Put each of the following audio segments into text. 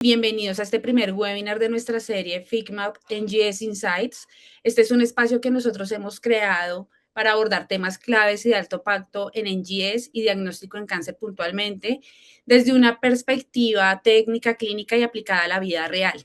Bienvenidos a este primer webinar de nuestra serie Figmap NGS Insights. Este es un espacio que nosotros hemos creado para abordar temas claves y de alto impacto en NGS y diagnóstico en cáncer puntualmente, desde una perspectiva técnica, clínica y aplicada a la vida real.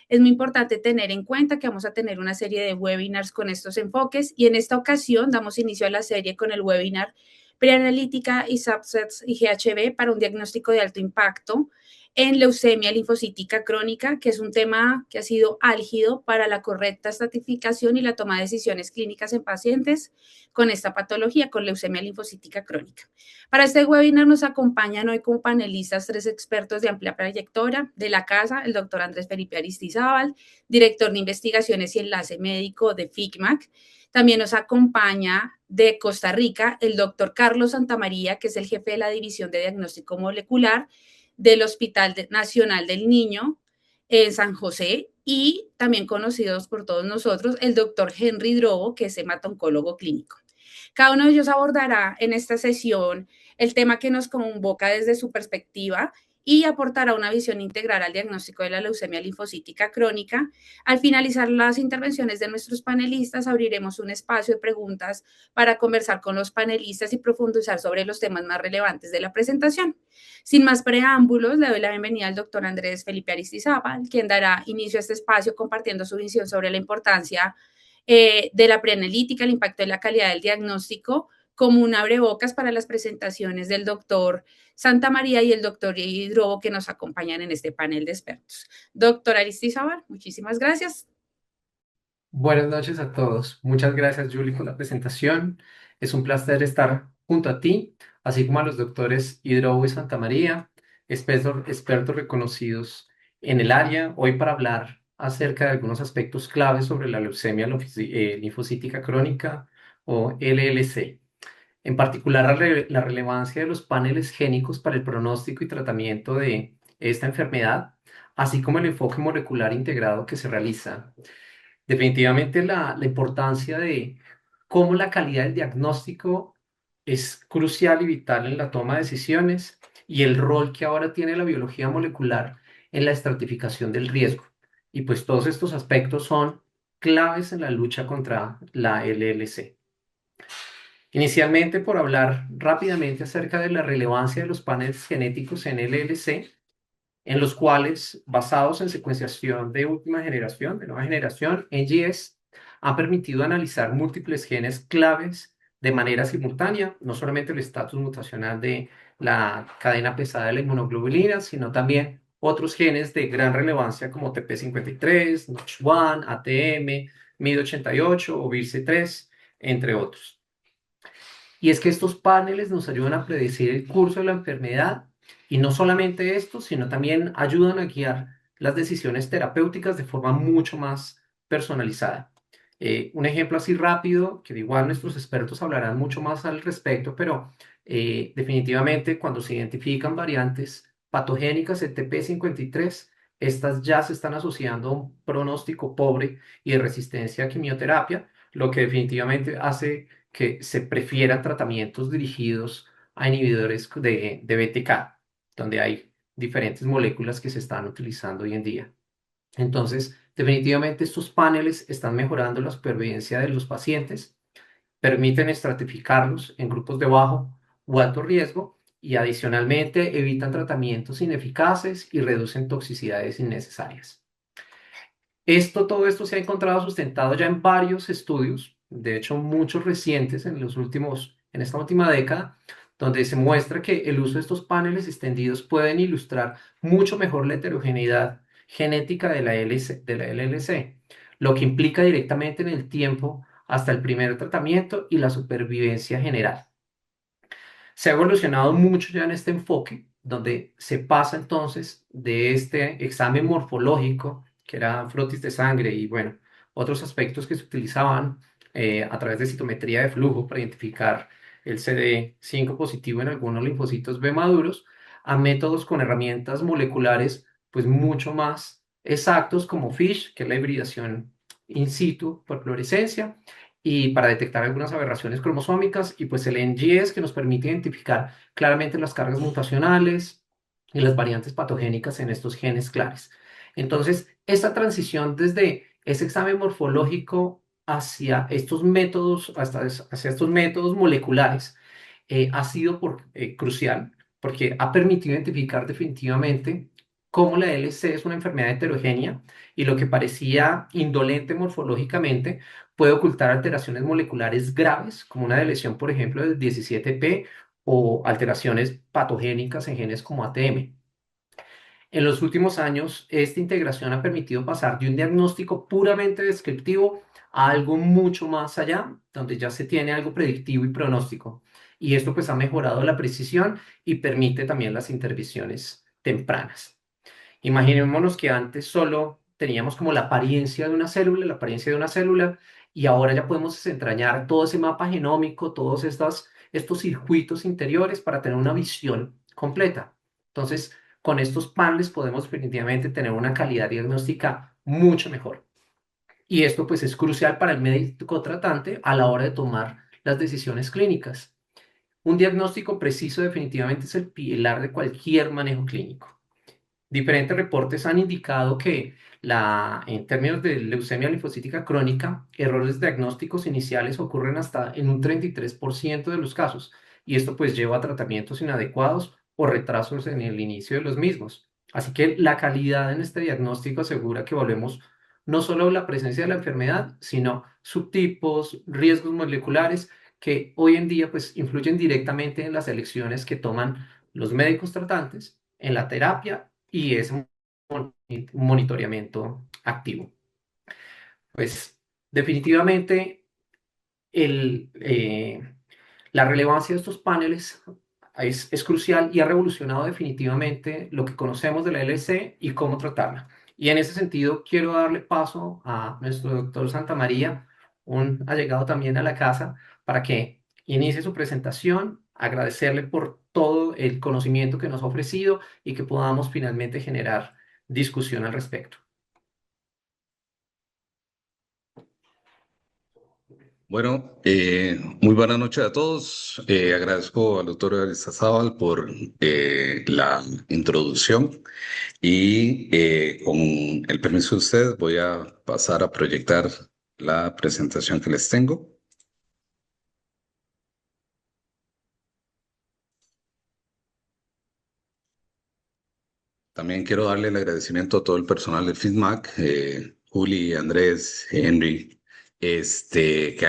Es muy importante tener en cuenta que vamos a tener una serie de webinars con estos enfoques y en esta ocasión damos inicio a la serie con el webinar Preanalítica y Subsets y GHB para un diagnóstico de alto impacto en leucemia linfocítica crónica, que es un tema que ha sido álgido para la correcta estratificación y la toma de decisiones clínicas en pacientes con esta patología, con leucemia linfocítica crónica. Para este webinar nos acompañan hoy como panelistas tres expertos de amplia trayectoria de la casa, el doctor Andrés Felipe Aristizábal, director de investigaciones y enlace médico de FICMAC. También nos acompaña de Costa Rica el doctor Carlos Santamaría, que es el jefe de la División de Diagnóstico Molecular del Hospital Nacional del Niño en San José, y también conocidos por todos nosotros, el doctor Henry Drobo, que es hemato-oncólogo clínico. Cada uno de ellos abordará en esta sesión el tema que nos convoca desde su perspectiva y aportará una visión integral al diagnóstico de la leucemia linfocítica crónica. Al finalizar las intervenciones de nuestros panelistas, abriremos un espacio de preguntas para conversar con los panelistas y profundizar sobre los temas más relevantes de la presentación. Sin más preámbulos, le doy la bienvenida al doctor Andrés Felipe Aristizábal, quien dará inicio a este espacio compartiendo su visión sobre la importancia de la preanalítica, el impacto de la calidad del diagnóstico, como un abrebocas para las presentaciones del doctor Santa María y el doctor Hidrobo que nos acompañan en este panel de expertos. Doctor Aristizábal, muchísimas gracias. Buenas noches a todos. Muchas gracias, Julie, por la presentación. Es un placer estar junto a ti, así como a los doctores Hidrobo y Santa María, expertos reconocidos en el área, hoy para hablar acerca de algunos aspectos claves sobre la leucemia linfocítica crónica o LLC. En particular, la relevancia de los paneles génicos para el pronóstico y tratamiento de esta enfermedad, así como el enfoque molecular integrado que se realiza. Definitivamente la importancia de cómo la calidad del diagnóstico es crucial y vital en la toma de decisiones y el rol que ahora tiene la biología molecular en la estratificación del riesgo. Y pues todos estos aspectos son claves en la lucha contra la LLC. Inicialmente, por hablar rápidamente acerca de la relevancia de los paneles genéticos en LLC, en los cuales, basados en secuenciación de última generación, de nueva generación, NGS, han permitido analizar múltiples genes claves de manera simultánea, no solamente el estatus mutacional de la cadena pesada de la inmunoglobulina, sino también otros genes de gran relevancia como TP53, NOTCH1, ATM, MID88 o BIRC3, entre otros. Y es que estos paneles nos ayudan a predecir el curso de la enfermedad y no solamente esto, sino también ayudan a guiar las decisiones terapéuticas de forma mucho más personalizada. Un ejemplo así rápido, que igual nuestros expertos hablarán mucho más al respecto, pero definitivamente cuando se identifican variantes patogénicas de TP53, estas ya se están asociando a un pronóstico pobre y de resistencia a quimioterapia, lo que definitivamente hace que se prefieran tratamientos dirigidos a inhibidores de BTK, donde hay diferentes moléculas que se están utilizando hoy en día. Entonces, definitivamente estos paneles están mejorando la supervivencia de los pacientes, permiten estratificarlos en grupos de bajo o alto riesgo y adicionalmente evitan tratamientos ineficaces y reducen toxicidades innecesarias. Todo esto se ha encontrado sustentado ya en varios estudios, de hecho muchos recientes en esta última década, donde se muestra que el uso de estos paneles extendidos pueden ilustrar mucho mejor la heterogeneidad genética de la LLC, lo que implica directamente en el tiempo hasta el primer tratamiento y la supervivencia general. Se ha evolucionado mucho ya en este enfoque, donde se pasa entonces de este examen morfológico, que era frotis de sangre y bueno, otros aspectos que se utilizaban a través de citometría de flujo para identificar el CD5 positivo en algunos linfocitos B maduros, a métodos con herramientas moleculares pues mucho más exactos como FISH, que es la hibridación in situ por fluorescencia, y para detectar algunas aberraciones cromosómicas, y pues el NGS que nos permite identificar claramente las cargas mutacionales, y las variantes patogénicas en estos genes claves. Entonces, esta transición desde ese examen morfológico hacia estos métodos, hacia estos métodos moleculares, ha sido crucial porque ha permitido identificar definitivamente cómo la LC es una enfermedad heterogénea y lo que parecía indolente morfológicamente puede ocultar alteraciones moleculares graves, como una lesión, por ejemplo, del 17P o alteraciones patogénicas en genes como ATM. En los últimos años, esta integración ha permitido pasar de un diagnóstico puramente descriptivo a algo mucho más allá, donde ya se tiene algo predictivo y pronóstico. Y esto pues ha mejorado la precisión y permite también las intervenciones tempranas. Imaginémonos que antes solo teníamos como la apariencia de una célula, la apariencia de una célula, y ahora ya podemos desentrañar todo ese mapa genómico, todos estos circuitos interiores para tener una visión completa. Entonces, con estos paneles podemos definitivamente tener una calidad diagnóstica mucho mejor. Y esto pues es crucial para el médico tratante a la hora de tomar las decisiones clínicas. Un diagnóstico preciso definitivamente es el pilar de cualquier manejo clínico. Diferentes reportes han indicado que en términos de leucemia linfocítica crónica, errores diagnósticos iniciales ocurren hasta en un 33% de los casos, y esto pues lleva a tratamientos inadecuados o retrasos en el inicio de los mismos. Así que la calidad en este diagnóstico asegura que volvemos no solo a la presencia de la enfermedad, sino subtipos, riesgos moleculares que hoy en día pues influyen directamente en las elecciones que toman los médicos tratantes en la terapia y ese monitoreamiento activo. Pues definitivamente el, la relevancia de estos paneles es crucial y ha revolucionado definitivamente lo que conocemos de la LC y cómo tratarla. Y en ese sentido quiero darle paso a nuestro doctor Santamaría, un allegado también a la casa, para que inicie su presentación, agradecerle por todo el conocimiento que nos ha ofrecido y que podamos finalmente generar discusión al respecto. Bueno, muy buenas noches a todos. Agradezco al doctor Arizazábal por la introducción y con el permiso de ustedes voy a pasar a proyectar la presentación que les tengo. También quiero darle el agradecimiento a todo el personal de FITMAC, Juli, Andrés, Henry, que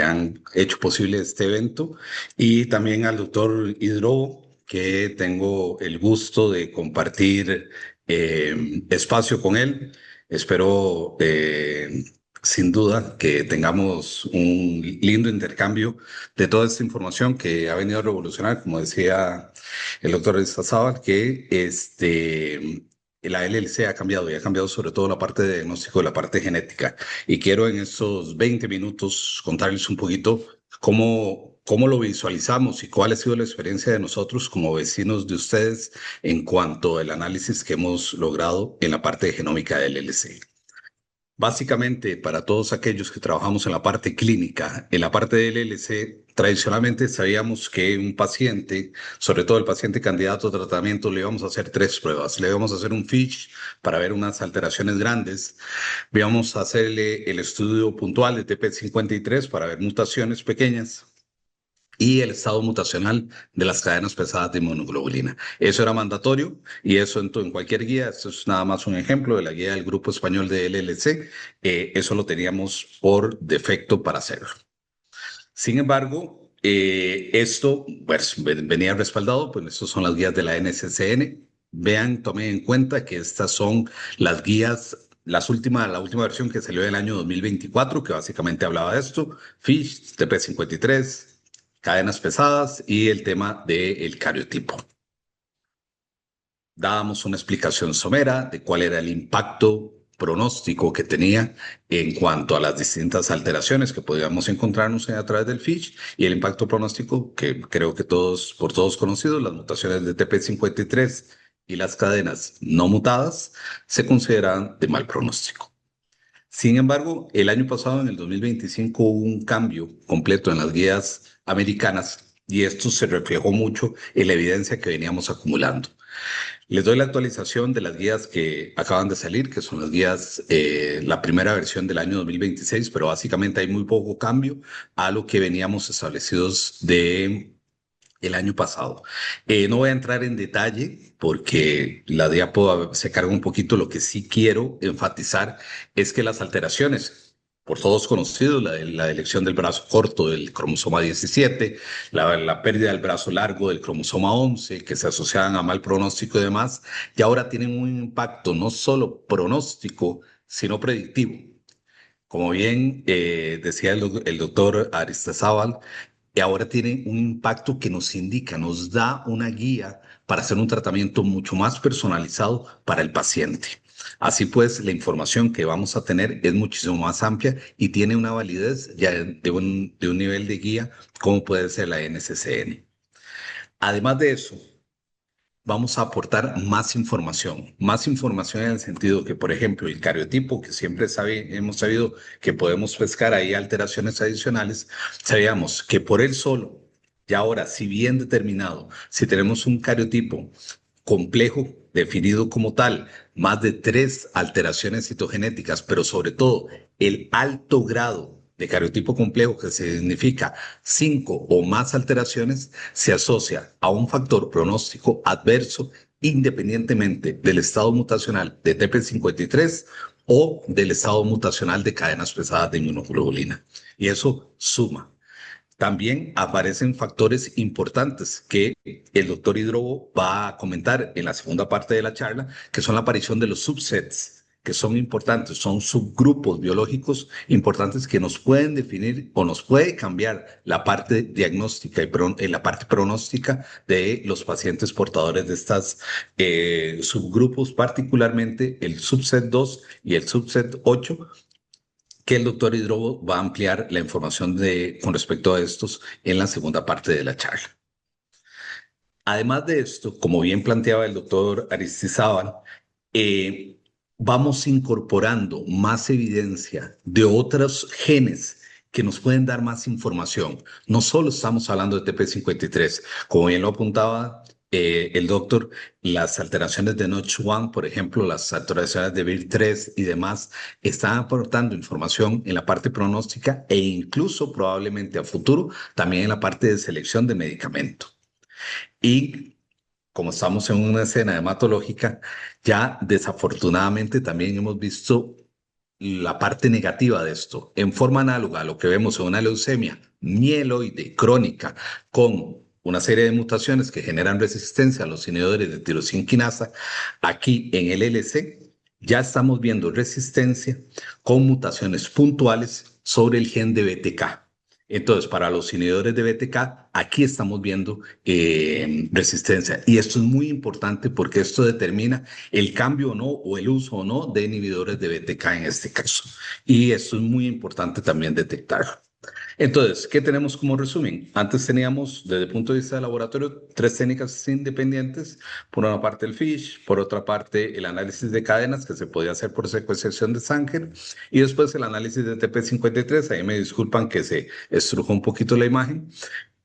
han hecho posible este evento, y también al doctor Hidrobo, que tengo el gusto de compartir espacio con él. Espero, sin duda, que tengamos un lindo intercambio de toda esta información que ha venido a revolucionar, como decía el doctor Arizazábal, que la LLC ha cambiado y ha cambiado sobre todo la parte de diagnóstico y la parte genética. Y quiero en estos 20 minutos contarles un poquito cómo lo visualizamos y cuál ha sido la experiencia de nosotros como vecinos de ustedes en cuanto al análisis que hemos logrado en la parte genómica del LLC. Básicamente, para todos aquellos que trabajamos en la parte clínica, en la parte del LLC, tradicionalmente sabíamos que un paciente, sobre todo el paciente candidato a tratamiento, le íbamos a hacer tres pruebas. Le íbamos a hacer un FISH para ver unas alteraciones grandes. Íbamos a hacerle el estudio puntual de TP53 para ver mutaciones pequeñas y el estado mutacional de las cadenas pesadas de inmunoglobulina. Eso era mandatorio y eso en cualquier guía. Esto es nada más un ejemplo de la guía del Grupo Español de LLC. Eso lo teníamos por defecto para hacerlo. Sin embargo, esto pues, venía respaldado, pues estas son las guías de la NCCN. Vean, tomen en cuenta que estas son las guías, la última versión que salió del año 2024, que básicamente hablaba de esto, FISH, TP53, cadenas pesadas y el tema del cariotipo. Dábamos una explicación somera de cuál era el impacto pronóstico que tenía en cuanto a las distintas alteraciones que podíamos encontrarnos a través del FISH y el impacto pronóstico que creo que por todos conocidos, las mutaciones de TP53 y las cadenas no mutadas se consideran de mal pronóstico. Sin embargo, el año pasado, en el 2025, hubo un cambio completo en las guías americanas y esto se reflejó mucho en la evidencia que veníamos acumulando. Les doy la actualización de las guías que acaban de salir, que son las guías, la primera versión del año 2026, pero básicamente hay muy poco cambio a lo que veníamos establecidos de el año pasado. No voy a entrar en detalle porque la diapo se carga un poquito. Lo que sí quiero enfatizar es que las alteraciones, por todos conocidos, la elección del brazo corto del cromosoma 17, la pérdida del brazo largo del cromosoma 11, que se asociaban a mal pronóstico y demás, y ahora tienen un impacto no solo pronóstico, sino predictivo. Como bien decía el doctor Aristizábal, y ahora tiene un impacto que nos indica, nos da una guía para hacer un tratamiento mucho más personalizado para el paciente. Así pues, la información que vamos a tener es muchísimo más amplia y tiene una validez ya de un nivel de guía como puede ser la NCCN. Además de eso, vamos a aportar más información en el sentido que, por ejemplo, el cariotipo, que siempre hemos sabido que podemos pescar ahí alteraciones adicionales, sabíamos que por él solo, y ahora, si bien determinado, si tenemos un cariotipo complejo, definido como tal, más de 3 alteraciones citogenéticas, pero sobre todo el alto grado de cariotipo complejo, que significa 5 o más alteraciones, se asocia a un factor pronóstico adverso independientemente del estado mutacional de TP53 o del estado mutacional de cadenas pesadas de inmunoglobulina. Y eso suma. También aparecen factores importantes que el doctor Hidrobo va a comentar en la segunda parte de la charla, que son la aparición de los subsets, que son importantes, son subgrupos biológicos importantes que nos pueden definir o nos puede cambiar la parte diagnóstica y la parte pronóstica de los pacientes portadores de estas subgrupos, particularmente el subset 2 y el subset 8, que el doctor Hidrobo va a ampliar la información con respecto a estos en la segunda parte de la charla. Además de esto, como bien planteaba el doctor Aristizábal, vamos incorporando más evidencia de otros genes que nos pueden dar más información. No solo estamos hablando de TP53, como bien lo apuntaba el doctor, las alteraciones de Notch1, por ejemplo, las alteraciones de BIR3 y demás, están aportando información en la parte pronóstica e incluso probablemente a futuro también en la parte de selección de medicamento. Y como estamos en una escena hematológica, ya desafortunadamente también hemos visto la parte negativa de esto, en forma análoga a lo que vemos en una leucemia mieloide crónica con una serie de mutaciones que generan resistencia a los inhibidores de tirosina quinasa. Aquí en el LC ya estamos viendo resistencia con mutaciones puntuales sobre el gen de BTK. Entonces, para los inhibidores de BTK, aquí estamos viendo resistencia. Y esto es muy importante porque esto determina el cambio o no, o el uso o no de inhibidores de BTK en este caso. Y esto es muy importante también detectarlo. Entonces, ¿qué tenemos como resumen? Antes teníamos, desde el punto de vista del laboratorio, 3 técnicas independientes. Por una parte el FISH, por otra parte el análisis de cadenas que se podía hacer por secuenciación de Sanger y después el análisis de TP53. Ahí me disculpan que se estrujó un poquito la imagen.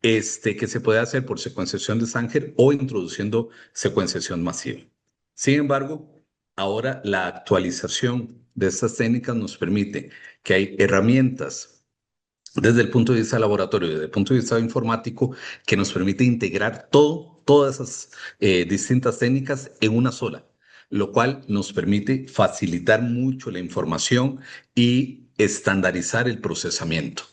Que se puede hacer por secuenciación de Sanger o introduciendo secuenciación masiva. Sin embargo, ahora la actualización de estas técnicas nos permite que hay herramientas desde el punto de vista laboratorio y desde el punto de vista informático que nos permite integrar todas esas distintas técnicas en una sola, lo cual nos permite facilitar mucho la información y estandarizar el procesamiento.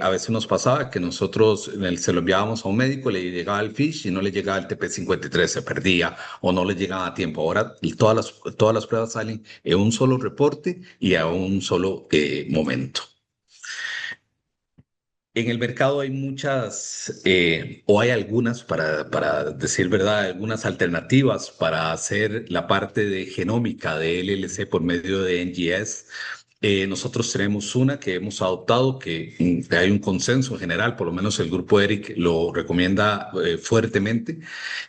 A veces nos pasaba que nosotros se lo enviábamos a un médico, le llegaba el FISH y no le llegaba el TP53, se perdía o no le llegaba a tiempo. Ahora todas las pruebas salen en un solo reporte y a un solo momento. En el mercado hay muchas, o hay algunas, para decir verdad, algunas alternativas para hacer la parte de genómica de LLC por medio de NGS. Nosotros tenemos una que hemos adoptado, que hay un consenso general, por lo menos el grupo ERIC lo recomienda fuertemente,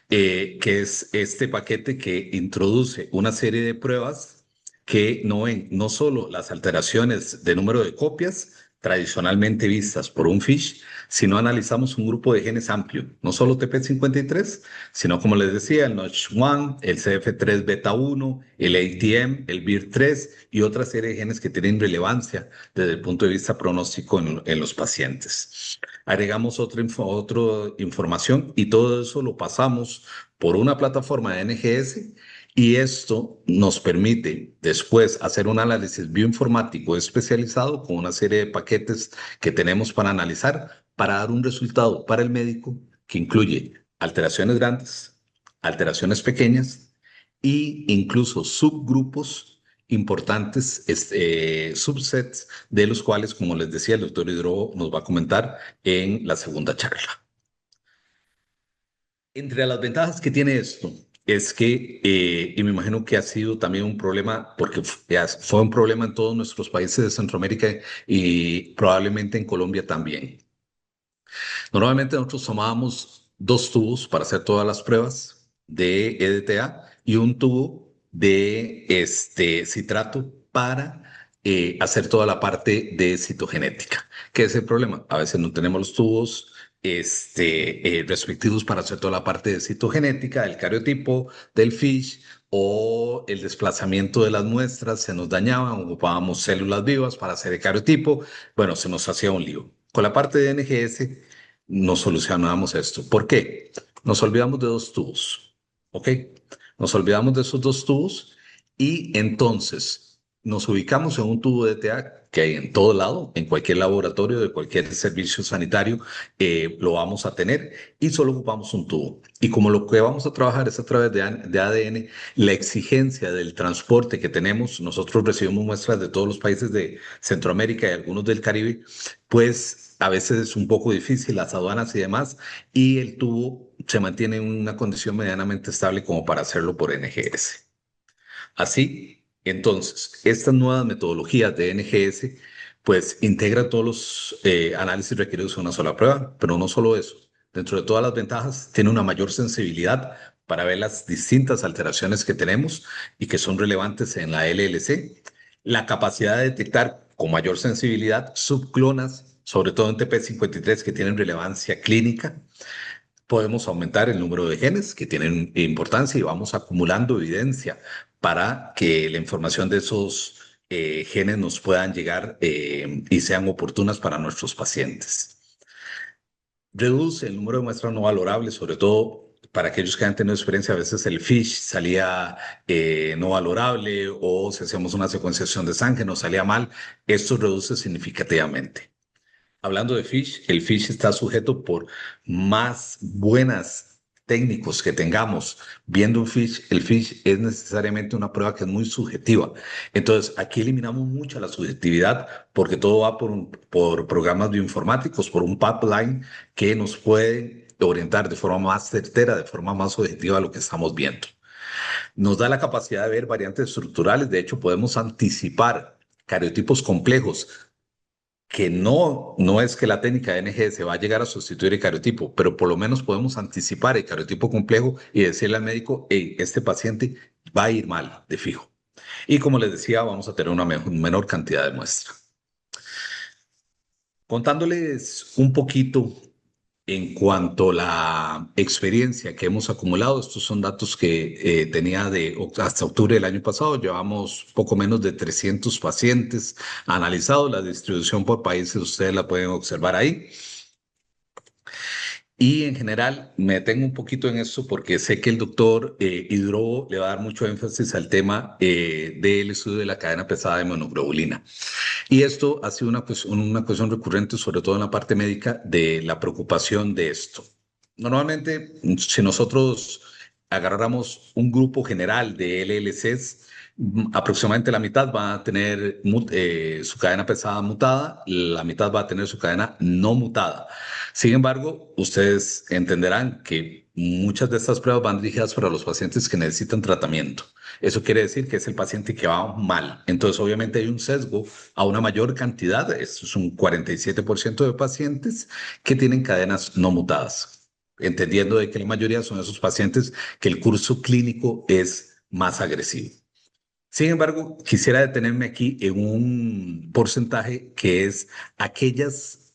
que es este paquete que introduce una serie de pruebas que no ven no solo las alteraciones de número de copias, tradicionalmente vistas por un FISH, sino analizamos un grupo de genes amplio, no solo TP53, sino como les decía, el NOTCH1, el CF3 beta 1, el ATM, el BIR3 y otra serie de genes que tienen relevancia desde el punto de vista pronóstico en los pacientes. Agregamos otra información y todo eso lo pasamos por una plataforma de NGS y esto nos permite después hacer un análisis bioinformático especializado con una serie de paquetes que tenemos para analizar para dar un resultado para el médico que incluye alteraciones grandes, alteraciones pequeñas e incluso subgrupos importantes, subsets de los cuales, como les decía, el doctor Hidro nos va a comentar en la segunda charla. Entre las ventajas que tiene esto es que, y me imagino que ha sido también un problema, porque fue un problema en todos nuestros países de Centroamérica y probablemente en Colombia también. Normalmente nosotros tomábamos dos tubos para hacer todas las pruebas de EDTA y un tubo de citrato para hacer toda la parte de citogenética. ¿Qué es el problema? A veces no tenemos los tubos respectivos para hacer toda la parte de citogenética, del cariotipo, del FISH o el desplazamiento de las muestras se nos dañaban, ocupábamos células vivas para hacer el cariotipo, bueno, se nos hacía un lío. Con la parte de NGS nos solucionamos esto. ¿Por qué? Nos olvidamos de dos tubos, ¿ok? Nos olvidamos de esos dos tubos y entonces nos ubicamos en un tubo de TA que hay en todo lado, en cualquier laboratorio de cualquier servicio sanitario, lo vamos a tener y solo ocupamos un tubo. Y como lo que vamos a trabajar es a través de ADN, la exigencia del transporte que tenemos, nosotros recibimos muestras de todos los países de Centroamérica y algunos del Caribe, pues a veces es un poco difícil las aduanas y demás, y el tubo se mantiene en una condición medianamente estable como para hacerlo por NGS. Así, entonces, estas nuevas metodologías de NGS, pues integran todos los análisis requeridos en una sola prueba, pero no solo eso. Dentro de todas las ventajas, tiene una mayor sensibilidad para ver las distintas alteraciones que tenemos y que son relevantes en la LLC. La capacidad de detectar con mayor sensibilidad subclonas, sobre todo en TP53, que tienen relevancia clínica. Podemos aumentar el número de genes que tienen importancia y vamos acumulando evidencia para que la información de esos genes nos puedan llegar y sean oportunas para nuestros pacientes. Reduce el número de muestras no valorables, sobre todo para aquellos que han tenido experiencia. A veces el FISH salía no valorable o si hacemos una secuenciación de sangre nos salía mal. Esto reduce significativamente. Hablando de FISH, el FISH está sujeto por más buenas técnicos que tengamos viendo un FISH. El FISH es necesariamente una prueba que es muy subjetiva. Entonces, aquí eliminamos mucha la subjetividad porque todo va por programas bioinformáticos, por un pipeline que nos puede orientar de forma más certera, de forma más objetiva a lo que estamos viendo. Nos da la capacidad de ver variantes estructurales. De hecho, podemos anticipar cariotipos complejos que no es que la técnica de NGS va a llegar a sustituir el cariotipo, pero por lo menos podemos anticipar el cariotipo complejo y decirle al médico, hey, este paciente va a ir mal, de fijo. Y como les decía, vamos a tener una menor cantidad de muestras. Contándoles un poquito en cuanto a la experiencia que hemos acumulado, estos son datos que tenía hasta octubre del año pasado. Llevamos poco menos de 300 pacientes analizados. La distribución por países ustedes la pueden observar ahí. Y en general me detengo un poquito en esto porque sé que el doctor Hidrobo le va a dar mucho énfasis al tema del estudio de la cadena pesada de monoglobulina. Y esto ha sido una cuestión recurrente, sobre todo en la parte médica, de la preocupación de esto. Normalmente, si nosotros agarráramos un grupo general de LLCs, aproximadamente la mitad va a tener su cadena pesada mutada, la mitad va a tener su cadena no mutada. Sin embargo, ustedes entenderán que muchas de estas pruebas van dirigidas para los pacientes que necesitan tratamiento. Eso quiere decir que es el paciente que va mal. Entonces, obviamente hay un sesgo a una mayor cantidad, esto es un 47% de pacientes que tienen cadenas no mutadas, entendiendo de que la mayoría son esos pacientes que el curso clínico es más agresivo. Sin embargo, quisiera detenerme aquí en un porcentaje que es aquellas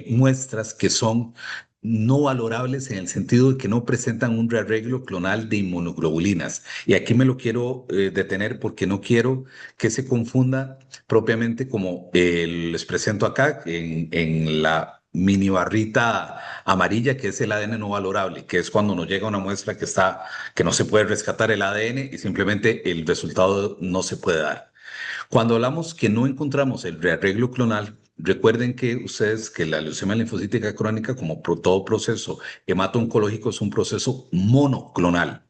muestras que son no valorables en el sentido de que no presentan un rearreglo clonal de inmunoglobulinas. Y aquí me lo quiero detener porque no quiero que se confunda propiamente como les presento acá en la mini barrita amarilla, que es el ADN no valorable, que es cuando nos llega una muestra que no se puede rescatar el ADN y simplemente el resultado no se puede dar. Cuando hablamos que no encontramos el rearreglo clonal, recuerden que ustedes que la leucemia linfocítica crónica, como todo proceso hemato-oncológico, es un proceso monoclonal.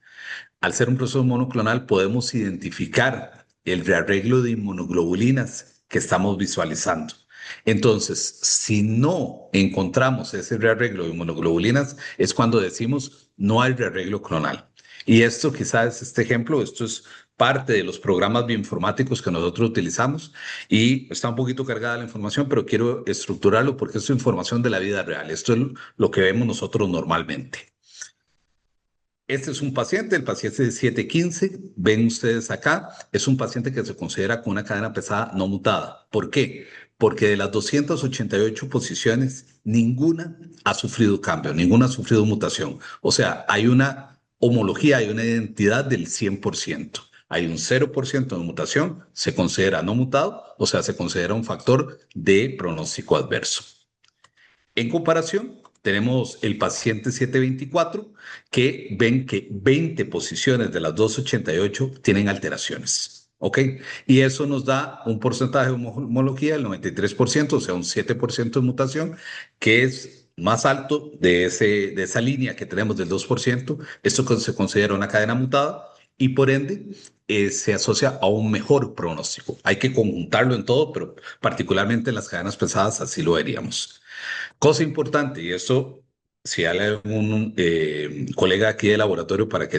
Al ser un proceso monoclonal, podemos identificar el rearreglo de inmunoglobulinas que estamos visualizando. Entonces, si no encontramos ese rearreglo de inmunoglobulinas, es cuando decimos no hay rearreglo clonal. Y esto quizás este ejemplo, esto es parte de los programas bioinformáticos que nosotros utilizamos y está un poquito cargada la información, pero quiero estructurarlo porque es información de la vida real. Esto es lo que vemos nosotros normalmente. Este es un paciente, el paciente de 715, ven ustedes acá, es un paciente que se considera con una cadena pesada no mutada. ¿Por qué? Porque de las 288 posiciones, ninguna ha sufrido cambio, ninguna ha sufrido mutación. O sea, hay una homología, hay una identidad del 100%. Hay un 0% de mutación, se considera no mutado, o sea, se considera un factor de pronóstico adverso. En comparación, tenemos el paciente 724, que ven que 20 posiciones de las 288 tienen alteraciones. ¿Ok? Y eso nos da un porcentaje de homología del 93%, o sea, un 7% de mutación, que es más alto de esa línea que tenemos del 2%. Esto se considera una cadena mutada y por ende se asocia a un mejor pronóstico. Hay que conjuntarlo en todo, pero particularmente en las cadenas pesadas así lo veríamos. Cosa importante, y esto, si hay algún colega aquí de laboratorio para que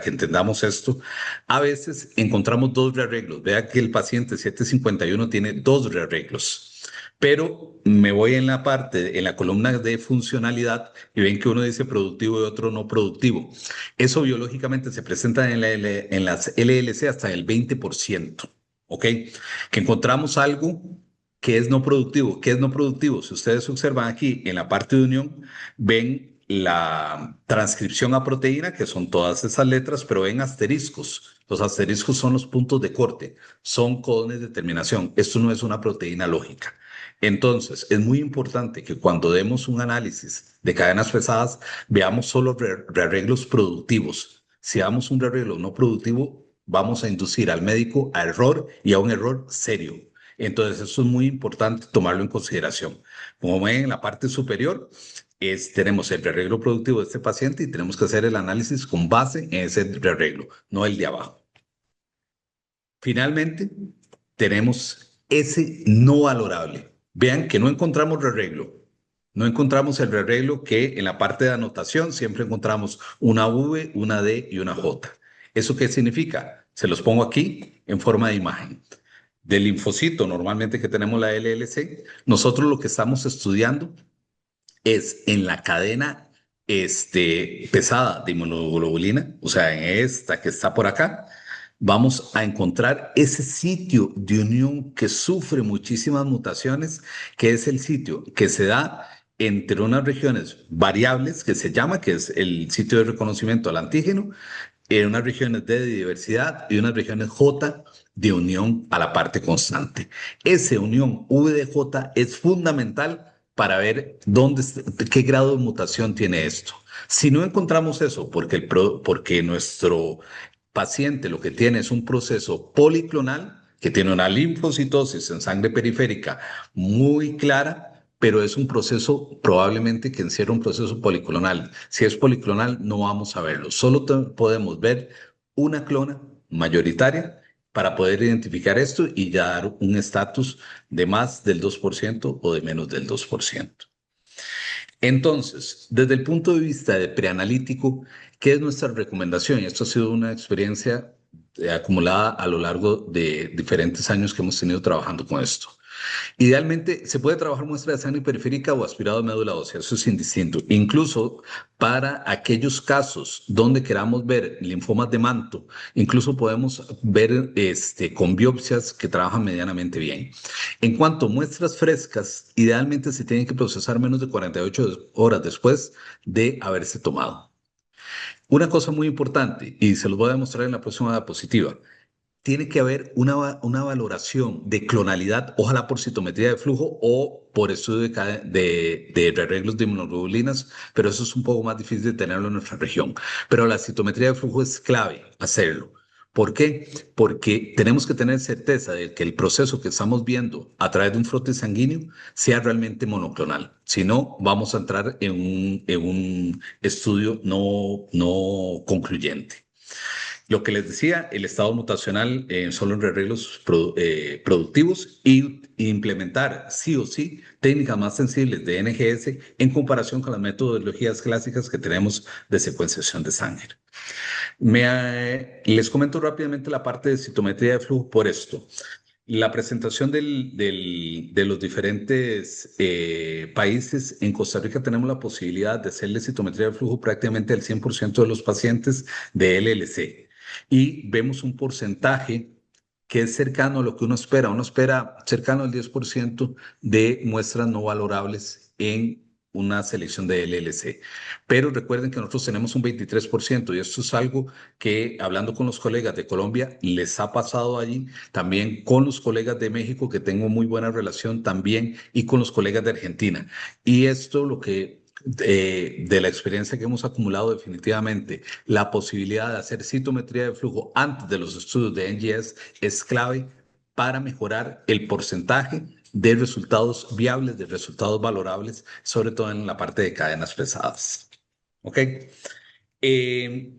entendamos esto, a veces encontramos dos rearreglos. Vea que el paciente 751 tiene dos rearreglos, pero me voy en en la columna de funcionalidad y ven que uno dice productivo y otro no productivo. Eso biológicamente se presenta en las LLC hasta el 20%. ¿Ok? Que encontramos algo que es no productivo. ¿Qué es no productivo? Si ustedes observan aquí en la parte de unión, ven la transcripción a proteína, que son todas esas letras, pero ven asteriscos. Los asteriscos son los puntos de corte, son codones de terminación. Esto no es una proteína lógica. Entonces, es muy importante que cuando demos un análisis de cadenas pesadas, veamos solo rearreglos productivos. Si damos un rearreglo no productivo, vamos a inducir al médico a error y a un error serio. Entonces, eso es muy importante tomarlo en consideración. Como ven en la parte superior, tenemos el rearreglo productivo de este paciente y tenemos que hacer el análisis con base en ese rearreglo, no el de abajo. Finalmente, tenemos ese no valorable. Vean que no encontramos rearreglo. No encontramos el rearreglo que en la parte de anotación siempre encontramos una V, una D y una J. ¿Eso qué significa? Se los pongo aquí en forma de imagen. Del linfocito, normalmente que tenemos la LLC, nosotros lo que estamos estudiando es en la cadena pesada de inmunoglobulina, o sea, en esta que está por acá, vamos a encontrar ese sitio de unión que sufre muchísimas mutaciones, que es el sitio que se da entre unas regiones variables, que se llama, que es el sitio de reconocimiento al antígeno, en unas regiones D de diversidad y unas regiones J de unión a la parte constante. Esa unión V de J es fundamental para ver qué grado de mutación tiene esto. Si no encontramos eso, porque nuestro paciente lo que tiene es un proceso policlonal, que tiene una linfocitosis en sangre periférica muy clara, pero es un proceso probablemente que encierra un proceso policlonal. Si es policlonal, no vamos a verlo. Solo podemos ver una clona mayoritaria para poder identificar esto y ya dar un estatus de más del 2% o de menos del 2%. Entonces, desde el punto de vista de preanalítico, ¿qué es nuestra recomendación? Y esto ha sido una experiencia acumulada a lo largo de diferentes años que hemos tenido trabajando con esto. Idealmente, se puede trabajar muestra de sangre periférica o aspirado de médula ósea, eso es indistinto. Incluso para aquellos casos donde queramos ver linfomas de manto, incluso podemos ver con biopsias que trabajan medianamente bien. En cuanto a muestras frescas, idealmente se tienen que procesar menos de 48 horas después de haberse tomado. Una cosa muy importante, y se los voy a demostrar en la próxima diapositiva, tiene que haber una valoración de clonalidad, ojalá por citometría de flujo o por estudio de arreglos de inmunoglobulinas, pero eso es un poco más difícil de tenerlo en nuestra región. Pero la citometría de flujo es clave hacerlo. ¿Por qué? Porque tenemos que tener certeza de que el proceso que estamos viendo a través de un frote sanguíneo sea realmente monoclonal. Si no, vamos a entrar en un estudio no concluyente. Lo que les decía, el estado mutacional solo en arreglos productivos y implementar sí o sí técnicas más sensibles de NGS en comparación con las metodologías clásicas que tenemos de secuenciación de sangre. Les comento rápidamente la parte de citometría de flujo por esto. La presentación de los diferentes países, en Costa Rica tenemos la posibilidad de hacerle citometría de flujo prácticamente al 100% de los pacientes de LLC y vemos un porcentaje que es cercano a lo que uno espera cercano al 10% de muestras no valorables en una selección de LLC. Pero recuerden que nosotros tenemos un 23% y esto es algo que hablando con los colegas de Colombia les ha pasado allí, también con los colegas de México que tengo muy buena relación también y con los colegas de Argentina. Y esto lo que de la experiencia que hemos acumulado definitivamente, la posibilidad de hacer citometría de flujo antes de los estudios de NGS es clave para mejorar el porcentaje de resultados viables, de resultados valorables, sobre todo en la parte de cadenas pesadas. ¿Ok? Eh,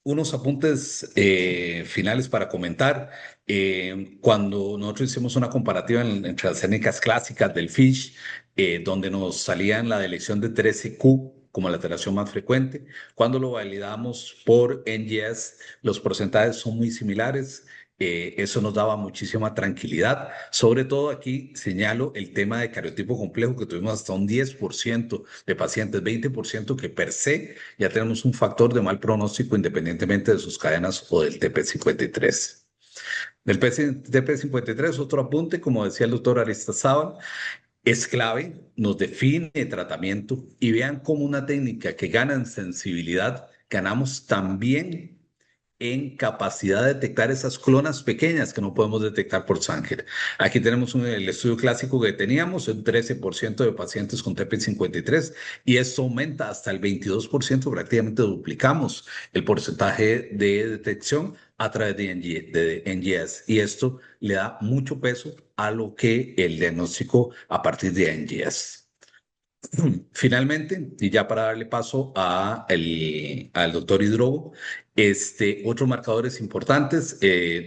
Unos apuntes finales para comentar. Cuando nosotros hicimos una comparativa entre las técnicas clásicas del FISH, donde nos salían la delección de 13Q como la alteración más frecuente, cuando lo validamos por NGS, los porcentajes son muy similares. Eso nos daba muchísima tranquilidad. Sobre todo aquí señalo el tema de cariotipo complejo, que tuvimos hasta un 10% de pacientes, 20% que per se ya tenemos un factor de mal pronóstico independientemente de sus cadenas o del TP53. Del TP53, otro apunte, como decía el doctor Aristazábal, es clave, nos define el tratamiento y vean cómo una técnica que gana en sensibilidad, ganamos también en capacidad de detectar esas clonas pequeñas que no podemos detectar por sangre. Aquí tenemos el estudio clásico que teníamos, un 13% de pacientes con TP53 y esto aumenta hasta el 22%, prácticamente duplicamos el porcentaje de detección a través de NGS y esto le da mucho peso a lo que el diagnóstico a partir de NGS. Finalmente, y ya para darle paso al doctor Hidrobo, otros marcadores importantes,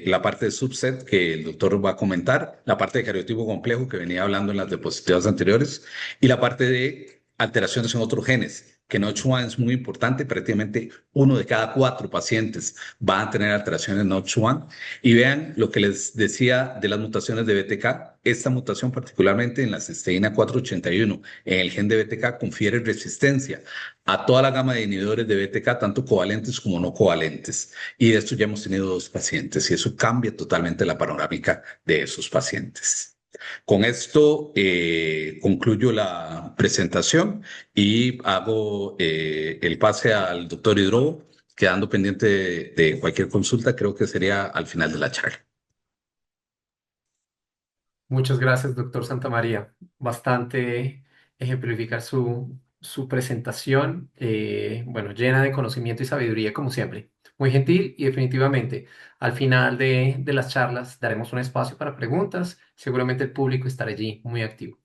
la parte de subset que el doctor va a comentar, la parte de cariotipo complejo que venía hablando en las diapositivas anteriores, y la parte de alteraciones en otros genes, que en NOTCH1 es muy importante, prácticamente 1 de cada 4 pacientes va a tener alteraciones en NOTCH1. Y vean lo que les decía de las mutaciones de BTK, esta mutación particularmente en la cisteína 481 en el gen de BTK confiere resistencia a toda la gama de inhibidores de BTK, tanto covalentes como no covalentes. Y de esto ya hemos tenido 2 pacientes y eso cambia totalmente la panorámica de esos pacientes. Con esto concluyo la presentación y hago el pase al doctor Hidrobo, quedando pendiente de cualquier consulta, creo que sería al final de la charla. Muchas gracias, doctor Santamaría. Bastante ejemplificar su presentación, bueno, llena de conocimiento y sabiduría, como siempre. Muy gentil y definitivamente al final de las charlas daremos un espacio para preguntas. Seguramente el público estará allí muy activo.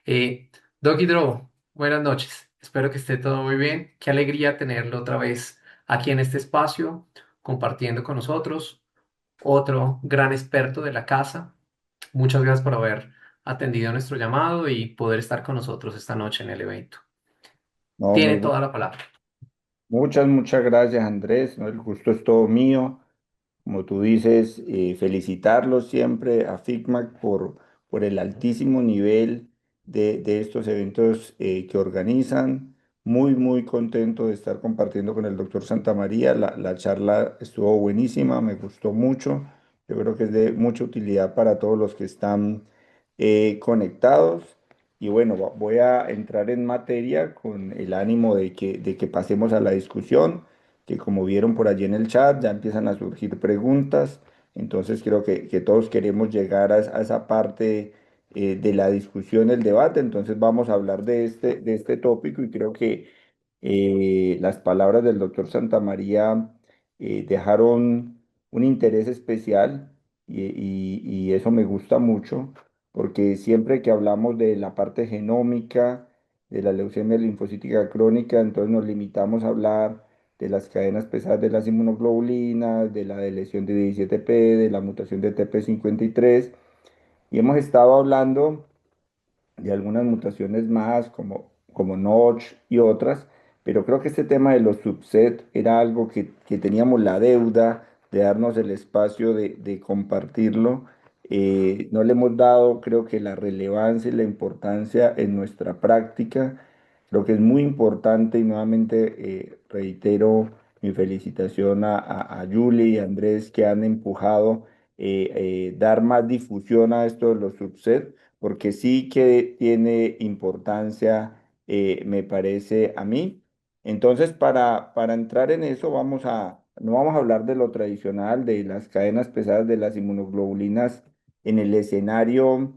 Eh, Doc Hidro, buenas noches. Espero que esté todo muy bien. Qué alegría tenerlo otra vez aquí en este espacio, compartiendo con nosotros, otro gran experto de la casa. Muchas gracias por haber atendido nuestro llamado y poder estar con nosotros esta noche en el evento. No, Tiene toda la palabra. muchas gracias, Andrés. No, el gusto es todo mío. Como tú dices, felicitarlos siempre a FICMAC por el altísimo nivel de estos eventos que organizan. Muy, muy contento de estar compartiendo con el doctor Santamaría. La charla estuvo buenísima, me gustó mucho. Yo creo que es de mucha utilidad para todos los que están conectados. Y bueno, voy a entrar en materia con el ánimo de que pasemos a la discusión, que como vieron por allí en el chat, ya empiezan a surgir preguntas. Entonces creo que todos queremos llegar a esa parte de la discusión, el debate. Entonces vamos a hablar de este tópico y creo que las palabras del doctor Santamaría dejaron un interés especial y eso me gusta mucho porque siempre que hablamos de la parte genómica, de la leucemia linfocítica crónica, entonces nos limitamos a hablar de las cadenas pesadas de las inmunoglobulinas, de la lesión de 17P, de la mutación de TP53, y hemos estado hablando de algunas mutaciones más, como Notch y otras, pero creo que este tema de los subset era algo que teníamos la deuda de darnos el espacio de compartirlo. No le hemos dado, creo que la relevancia y la importancia en nuestra práctica. Creo que es muy importante y nuevamente reitero mi felicitación a Julie y a Andrés que han empujado dar más difusión a esto de los subsets porque sí que tiene importancia, me parece a mí. Entonces, para entrar en eso, no vamos a hablar de lo tradicional, de las cadenas pesadas de las inmunoglobulinas en el escenario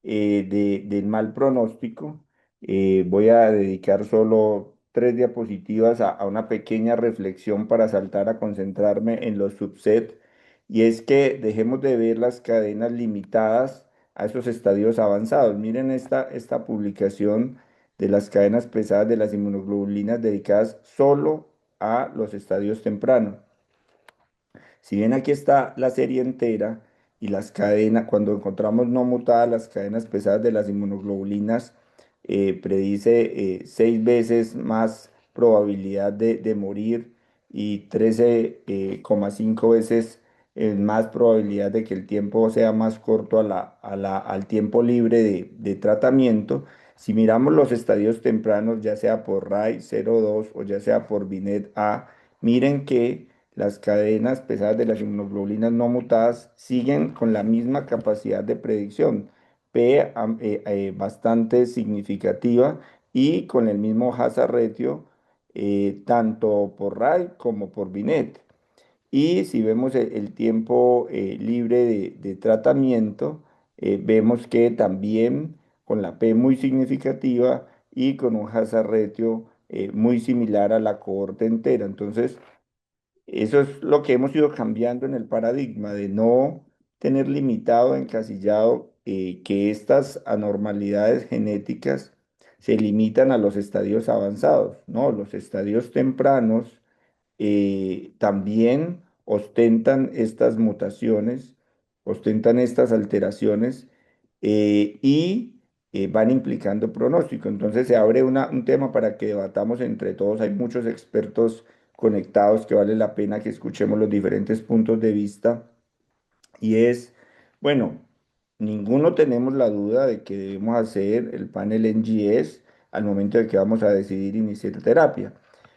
del mal pronóstico. Voy a dedicar solo 3 diapositivas a una pequeña reflexión para saltar a concentrarme en los subsets. Y es que dejemos de ver las cadenas limitadas a esos estadios avanzados. Miren esta publicación de las cadenas pesadas de las inmunoglobulinas dedicadas solo a los estadios tempranos. Si bien aquí está la serie entera y las cadenas, cuando encontramos no mutadas las cadenas pesadas de las inmunoglobulinas, predice 6 veces más probabilidad de morir y 13,5 veces más probabilidad de que el tiempo sea más corto al tiempo libre de tratamiento. Si miramos los estadios tempranos, ya sea por RAI 02 o ya sea por Binet A, miren que las cadenas pesadas de las inmunoglobulinas no mutadas siguen con la misma capacidad de predicción, bastante significativa y con el mismo hazard ratio, tanto por RAI como por Binet. Y si vemos el tiempo libre de tratamiento, vemos que también con la P muy significativa y con un hazard ratio muy similar a la cohorte entera. Entonces, eso es lo que hemos ido cambiando en el paradigma de no tener limitado, encasillado, que estas anormalidades genéticas se limitan a los estadios avanzados, ¿no? Los estadios tempranos también ostentan estas mutaciones, ostentan estas alteraciones y van implicando pronóstico. Entonces se abre un tema para que debatamos entre todos. Hay muchos expertos conectados que vale la pena que escuchemos los diferentes puntos de vista y es, bueno, ninguno tenemos la duda de que debemos hacer el panel NGS al momento de que vamos a decidir iniciar terapia.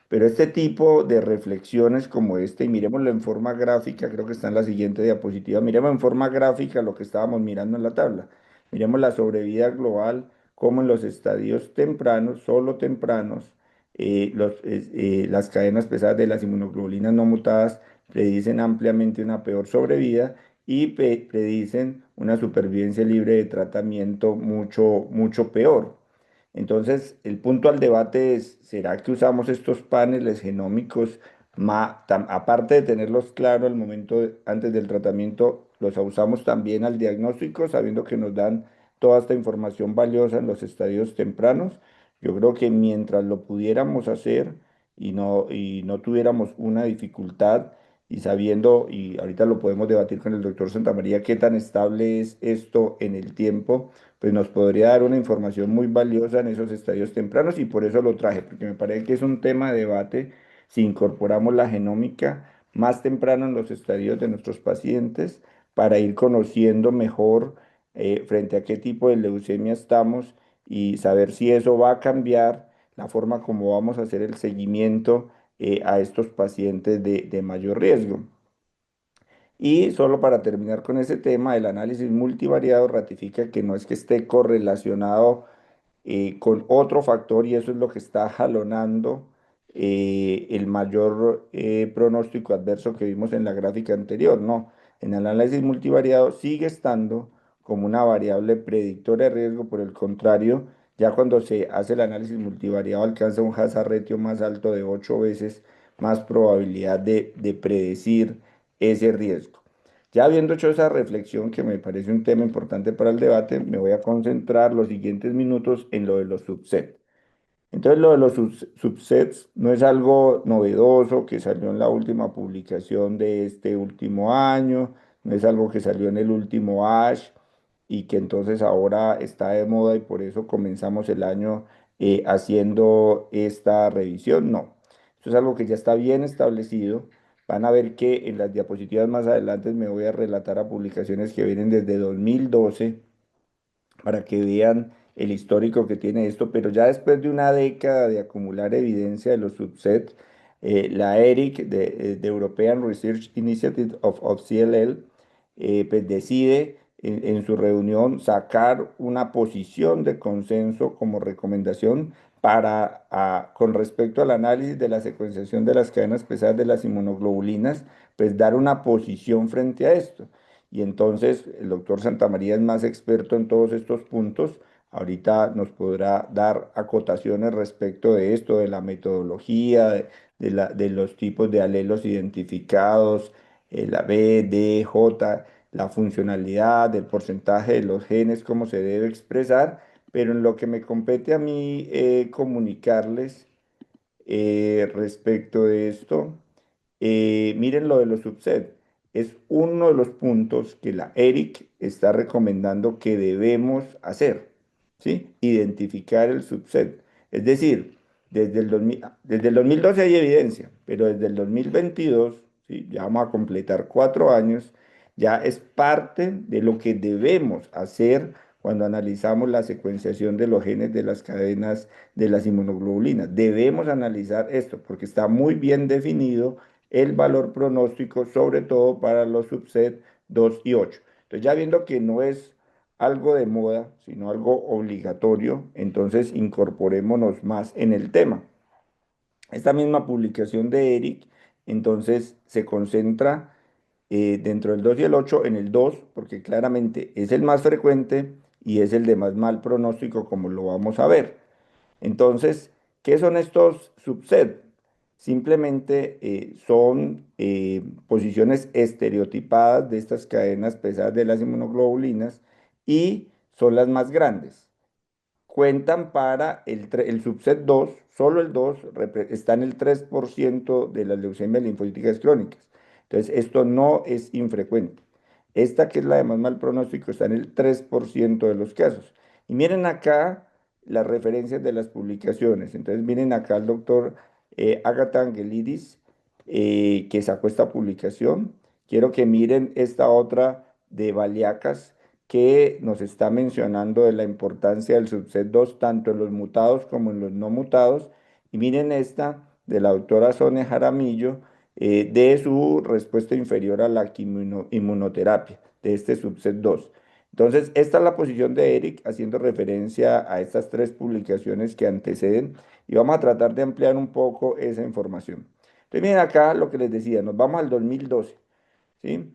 Pero este tipo de reflexiones como este, y miremoslo en forma gráfica, creo que está en la siguiente diapositiva, miremos en forma gráfica lo que estábamos mirando en la tabla. Miremos la sobrevida global, como en los estadios tempranos, solo tempranos, las cadenas pesadas de las inmunoglobulinas no mutadas predicen ampliamente una peor sobrevida y predicen una supervivencia libre de tratamiento mucho, mucho peor. Entonces, el punto al debate es, ¿será que usamos estos paneles genómicos, aparte de tenerlos claros al momento antes del tratamiento, los usamos también al diagnóstico, sabiendo que nos dan toda esta información valiosa en los estadios tempranos? Yo creo que mientras lo pudiéramos hacer y no tuviéramos una dificultad, y sabiendo, y ahorita lo podemos debatir con el doctor Santamaría, qué tan estable es esto en el tiempo, pues nos podría dar una información muy valiosa en esos estadios tempranos y por eso lo traje, porque me parece que es un tema de debate si incorporamos la genómica más temprano en los estadios de nuestros pacientes para ir conociendo mejor frente a qué tipo de leucemia estamos y saber si eso va a cambiar la forma como vamos a hacer el seguimiento a estos pacientes de mayor riesgo. Y solo para terminar con ese tema, el análisis multivariado ratifica que no es que esté correlacionado con otro factor y eso es lo que está jalonando el mayor pronóstico adverso que vimos en la gráfica anterior. No, en el análisis multivariado sigue estando como una variable predictora de riesgo, por el contrario, ya cuando se hace el análisis multivariado alcanza un hazard ratio más alto de 8 veces más probabilidad de predecir ese riesgo. Ya habiendo hecho esa reflexión, que me parece un tema importante para el debate, me voy a concentrar los siguientes minutos en lo de los subsets. Entonces, lo de los subsets no es algo novedoso que salió en la última publicación de este último año, no es algo que salió en el último ASH y que entonces ahora está de moda y por eso comenzamos el año haciendo esta revisión. No, esto es algo que ya está bien establecido. Van a ver que en las diapositivas más adelante me voy a relatar a publicaciones que vienen desde 2012 para que vean el histórico que tiene esto, pero ya después de una década de acumular evidencia de los subsets, la ERIC, de European Research Initiative of CLL, pues decide en su reunión sacar una posición de consenso como recomendación para, con respecto al análisis de la secuenciación de las cadenas pesadas de las inmunoglobulinas, pues dar una posición frente a esto. Y entonces el doctor Santamaría es más experto en todos estos puntos. Ahorita nos podrá dar acotaciones respecto de esto, de la metodología, de los tipos de alelos identificados, la B, D, J, la funcionalidad, del porcentaje de los genes, cómo se debe expresar. Pero en lo que me compete a mí comunicarles respecto de esto. Miren lo de los subsets. Es uno de los puntos que la ERIC está recomendando que debemos hacer, ¿sí? Identificar el subset. Es decir, desde el 2012 hay evidencia, pero desde el 2022, ¿sí? Ya vamos a completar 4 años, ya es parte de lo que debemos hacer cuando analizamos la secuenciación de los genes de las cadenas de las inmunoglobulinas. Debemos analizar esto porque está muy bien definido el valor pronóstico, sobre todo para los subsets 2 y 8. Entonces, ya viendo que no es algo de moda, sino algo obligatorio, entonces incorporémonos más en el tema. Esta misma publicación de Eric, entonces, se concentra dentro del 2 y el 8 en el 2, porque claramente es el más frecuente y es el de más mal pronóstico, como lo vamos a ver. Entonces, ¿qué son estos subsets? Simplemente son posiciones estereotipadas de estas cadenas pesadas de las inmunoglobulinas y son las más grandes. Cuentan para el subset 2, solo el 2 está en el 3% de las leucemias linfocíticas crónicas. Entonces, esto no es infrecuente. Esta, que es la de más mal pronóstico, está en el 3% de los casos. Y miren acá las referencias de las publicaciones. Entonces, miren acá el doctor Agatha Angelidis, que sacó esta publicación. Quiero que miren esta otra de Valiacas, que nos está mencionando de la importancia del subset 2 tanto en los mutados como en los no mutados. Y miren esta de la doctora Sonia Jaramillo, de su respuesta inferior a la inmunoterapia, de este subset 2. Entonces, esta es la posición de Eric haciendo referencia a estas tres publicaciones que anteceden y vamos a tratar de ampliar un poco esa información. Entonces, miren acá lo que les decía, nos vamos al 2012, ¿sí?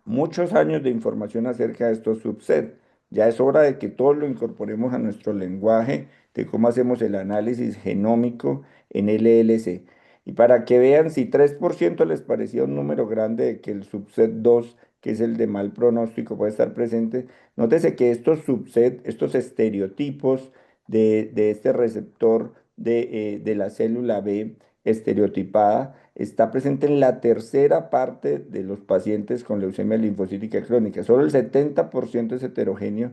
Muchos años de información acerca de estos subsets. Ya es hora de que todos lo incorporemos a nuestro lenguaje de cómo hacemos el análisis genómico en LLC. Y para que vean si 3% les parecía un número grande de que el subset 2, que es el de mal pronóstico, puede estar presente, nótese que estos subsets, estos estereotipos de este receptor de la célula B estereotipada, está presente en la tercera parte de los pacientes con leucemia linfocítica crónica. Solo el 70% es heterogéneo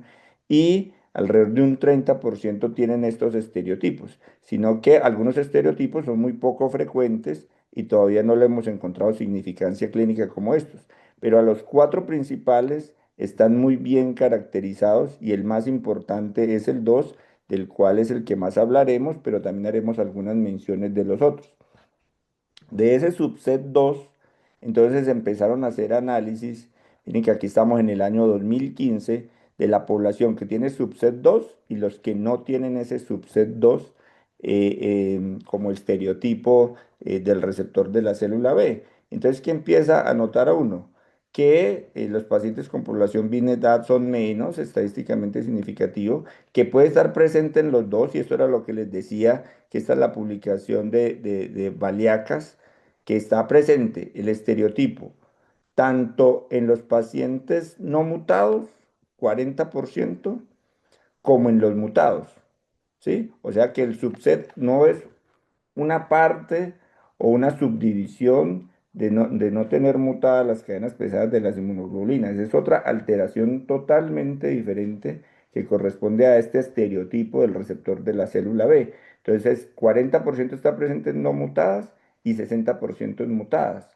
y alrededor de un 30% tienen estos estereotipos, sino que algunos estereotipos son muy poco frecuentes y todavía no le hemos encontrado significancia clínica como estos. Pero a los cuatro principales están muy bien caracterizados y el más importante es el 2, del cual es el que más hablaremos, pero también haremos algunas menciones de los otros. De ese subset 2, entonces empezaron a hacer análisis. Miren que aquí estamos en el año 2015 de la población que tiene subset 2 y los que no tienen ese subset 2 como estereotipo del receptor de la célula B. Entonces, ¿qué empieza a notar a uno? Que los pacientes con población bien edad son menos, estadísticamente significativo, que puede estar presente en los dos, y esto era lo que les decía, que esta es la publicación de Baliacas, que está presente el estereotipo tanto en los pacientes no mutados, 40%, como en los mutados, ¿sí? O sea que el subset no es una parte o una subdivisión de no tener mutadas las cadenas pesadas de las inmunoglobulinas. Es otra alteración totalmente diferente que corresponde a este estereotipo del receptor de la célula B. Entonces, 40% está presente en no mutadas y 60% en mutadas.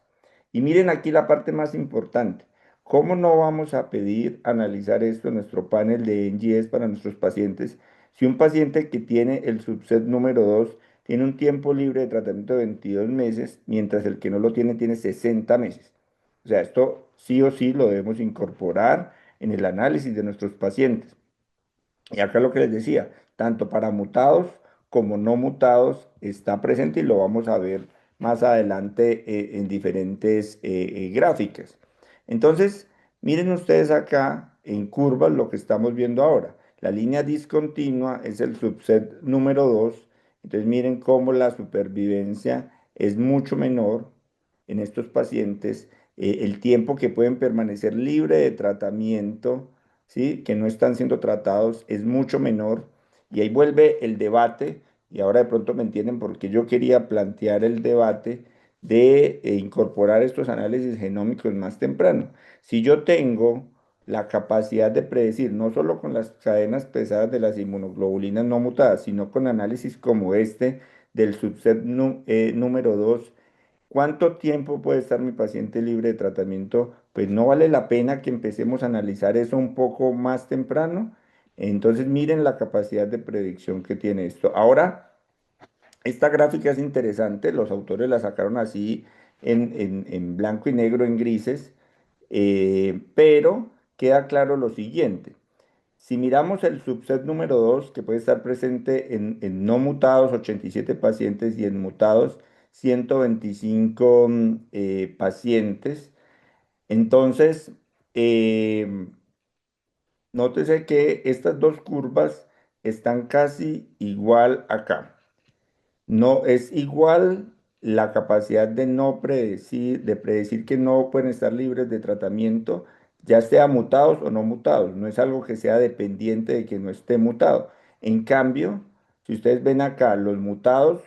Y miren aquí la parte más importante. ¿Cómo no vamos a pedir analizar esto en nuestro panel de NGS para nuestros pacientes si un paciente que tiene el subset número 2 tiene un tiempo libre de tratamiento de 22 meses, mientras el que no lo tiene 60 meses? O sea, esto sí o sí lo debemos incorporar en el análisis de nuestros pacientes. Y acá lo que les decía, tanto para mutados como no mutados está presente y lo vamos a ver más adelante en diferentes gráficas. Entonces, miren ustedes acá en curvas lo que estamos viendo ahora. La línea discontinua es el subset número 2. Entonces, miren cómo la supervivencia es mucho menor en estos pacientes. El tiempo que pueden permanecer libre de tratamiento, ¿sí?, que no están siendo tratados, es mucho menor. Y ahí vuelve el debate, y ahora de pronto me entienden por qué yo quería plantear el debate de incorporar estos análisis genómicos más temprano. Si yo tengo la capacidad de predecir, no solo con las cadenas pesadas de las inmunoglobulinas no mutadas, sino con análisis como este del subset número 2, ¿cuánto tiempo puede estar mi paciente libre de tratamiento? Pues no vale la pena que empecemos a analizar eso un poco más temprano. Entonces miren la capacidad de predicción que tiene esto. Ahora, esta gráfica es interesante, los autores la sacaron así en blanco y negro, en grises, pero queda claro lo siguiente. Si miramos el subset número 2, que puede estar presente en no mutados, 87 pacientes, y en mutados, 125 pacientes, entonces, nótese que estas dos curvas están casi igual acá. No es igual la capacidad de no predecir, de predecir que no pueden estar libres de tratamiento, ya sea mutados o no mutados. No es algo que sea dependiente de que no esté mutado. En cambio, si ustedes ven acá, los mutados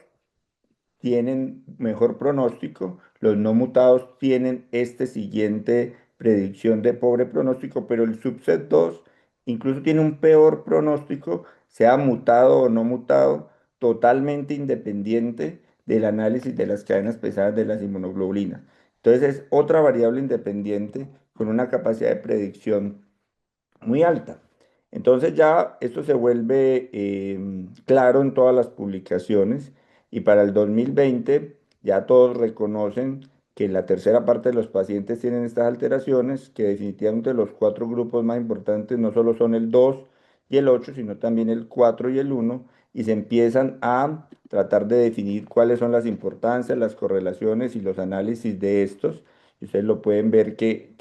tienen mejor pronóstico, los no mutados tienen este siguiente predicción de pobre pronóstico, pero el subset 2 incluso tiene un peor pronóstico, sea mutado o no mutado, totalmente independiente del análisis de las cadenas pesadas de las inmunoglobulinas. Entonces es otra variable independiente con una capacidad de predicción muy alta. Entonces ya esto se vuelve claro en todas las publicaciones, y para el 2020 ya todos reconocen que la tercera parte de los pacientes tienen estas alteraciones, que definitivamente los cuatro grupos más importantes no solo son el 2 y el 8, sino también el 4 y el 1, y se empiezan a tratar de definir cuáles son las importancias, las correlaciones y los análisis de estos. Y ustedes lo pueden ver que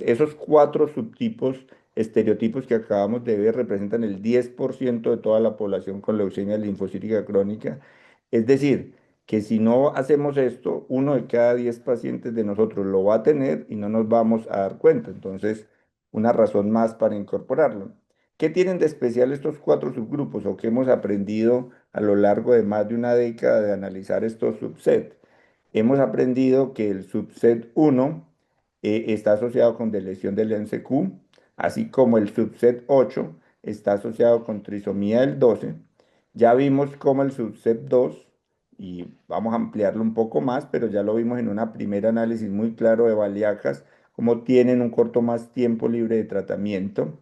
esos cuatro subtipos, estereotipos que acabamos de ver, representan el 10% de toda la población con leucemia linfocítica crónica. Es decir, que si no hacemos esto, uno de cada 10 pacientes de nosotros lo va a tener y no nos vamos a dar cuenta. Entonces, una razón más para incorporarlo. ¿Qué tienen de especial estos cuatro subgrupos, o qué hemos aprendido a lo largo de más de una década de analizar estos subsets? Hemos aprendido que el subset 1 está asociado con deleción del MCQ, así como el subset 8 está asociado con trisomía del 12. Ya vimos cómo el subset 2 y vamos a ampliarlo un poco más, pero ya lo vimos en un primer análisis muy claro de Valiacas, cómo tienen un corto más tiempo libre de tratamiento.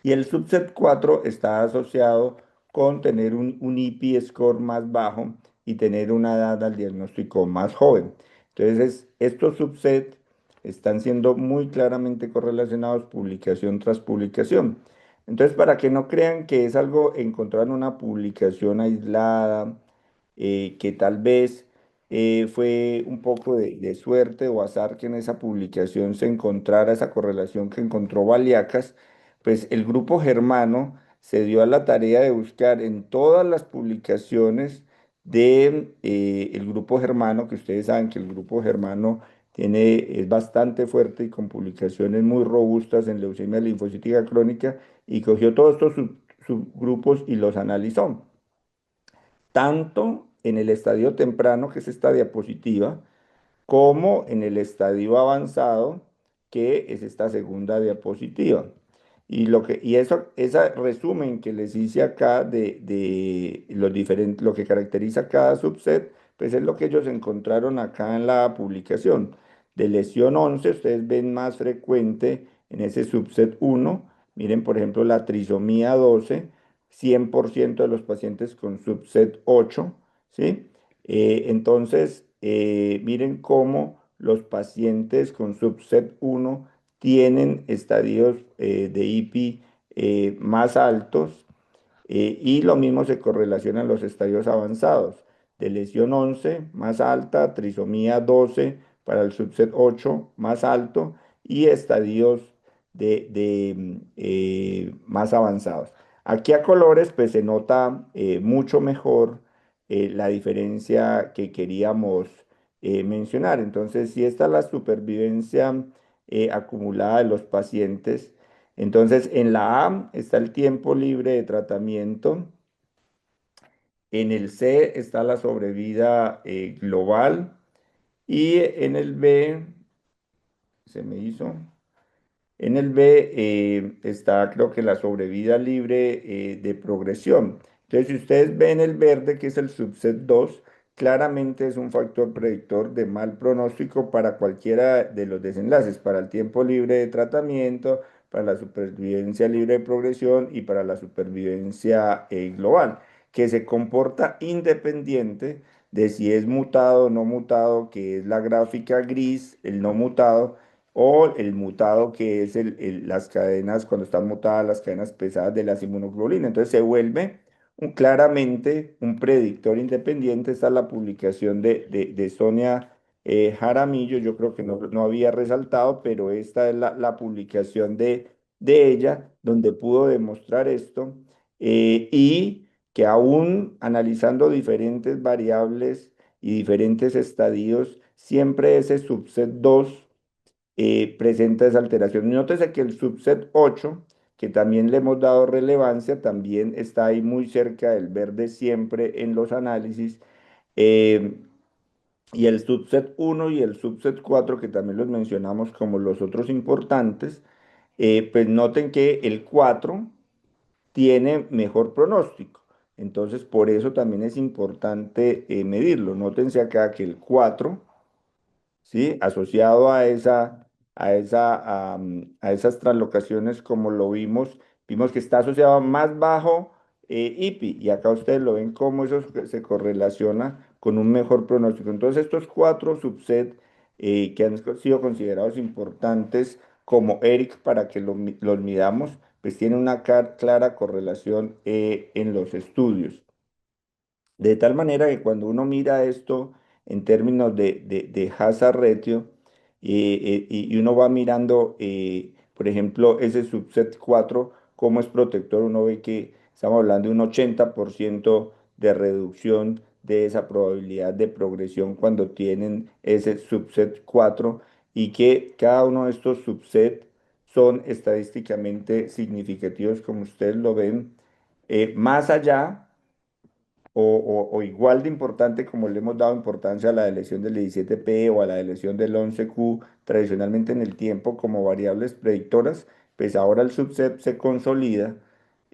Y el subset 4 está asociado con tener un IP score más bajo y tener una edad al diagnóstico más joven. Entonces, estos subsets están siendo muy claramente correlacionados publicación tras publicación. Entonces, para que no crean que es algo encontrado en una publicación aislada, que tal vez fue un poco de suerte o azar que en esa publicación se encontrara esa correlación que encontró Valiacas, pues el grupo germano se dio a la tarea de buscar en todas las publicaciones de el grupo germano, que ustedes saben que el grupo germano es bastante fuerte y con publicaciones muy robustas en leucemia linfocítica crónica, y cogió todos estos subgrupos y los analizó tanto en el estadio temprano, que es esta diapositiva, como en el estadio avanzado, que es esta segunda diapositiva. Y eso, ese resumen que les hice acá de los diferentes, lo que caracteriza cada subset, pues es lo que ellos encontraron acá en la publicación. De lesión 11, ustedes ven más frecuente en ese subset 1. Miren, por ejemplo, la trisomía 12, 100% de los pacientes con subset 8, ¿sí? Entonces, miren cómo los pacientes con subset 1 tienen estadios de IPI más altos, y lo mismo se correlaciona en los estadios avanzados. De lesión 11 más alta, trisomía 12 para el subset 8 más alto, y estadios más avanzados. Aquí a colores pues se nota mucho mejor la diferencia que queríamos mencionar. Entonces, si esta es la supervivencia acumulada de los pacientes, entonces en la A está el tiempo libre de tratamiento, en el C está la sobrevida global, y en el B, se me hizo, en el B está, creo que la sobrevida libre de progresión. Entonces, si ustedes ven el verde, que es el subset 2, claramente es un factor predictor de mal pronóstico para cualquiera de los desenlaces, para el tiempo libre de tratamiento, para la supervivencia libre de progresión y para la supervivencia global, que se comporta independiente de si es mutado o no mutado, que es la gráfica gris, el no mutado, o el mutado, que es las cadenas, cuando están mutadas las cadenas pesadas de las inmunoglobulinas. Entonces se vuelve claramente un predictor independiente. Esta es la publicación de Sonia Jaramillo, yo creo que no había resaltado, pero esta es la publicación de ella, donde pudo demostrar esto, y que aún analizando diferentes variables y diferentes estadios, siempre ese subset 2 presenta esa alteración. Nótese que el subset 8, que también le hemos dado relevancia, también está ahí muy cerca del verde siempre en los análisis. eh, y el subset 1 y el subset 4, que también los mencionamos como los otros importantes, pues noten que el 4 tiene mejor pronóstico. Entonces, por eso también es importante medirlo. Nótense acá que el 4, ¿sí? Asociado a esas translocaciones, como lo vimos que está asociado a más bajo IPI, y acá ustedes lo ven cómo eso se correlaciona con un mejor pronóstico. Entonces, estos cuatro subsets que han sido considerados importantes como ERIC para que los midamos, pues tienen una clara correlación en los estudios. De tal manera que cuando uno mira esto en términos de hazard ratio, y uno va mirando, por ejemplo, ese subset 4 cómo es protector, uno ve que estamos hablando de un 80% de reducción de esa probabilidad de progresión cuando tienen ese subset 4, y que cada uno de estos subsets son estadísticamente significativos, como ustedes lo ven, más allá o igual de importante como le hemos dado importancia a la elección del 17P o a la elección del 11Q tradicionalmente en el tiempo como variables predictoras, pues ahora el subset se consolida,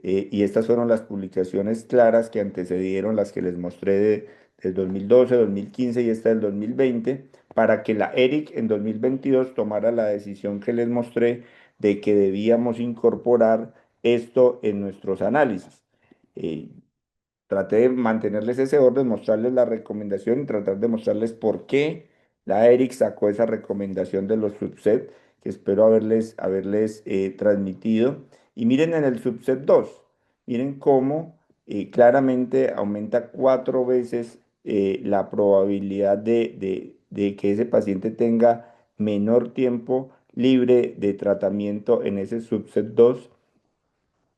y estas fueron las publicaciones claras que antecedieron las que les mostré del 2012, 2015 y esta del 2020, para que la ERIC en 2022 tomara la decisión que les mostré de que debíamos incorporar esto en nuestros análisis. Eh, Traté de mantenerles ese orden, mostrarles la recomendación y tratar de mostrarles por qué la ERIC sacó esa recomendación de los subsets que espero haberles transmitido. Y miren en el subset 2, miren cómo claramente aumenta 4 veces la probabilidad de que ese paciente tenga menor tiempo libre de tratamiento en ese subset 2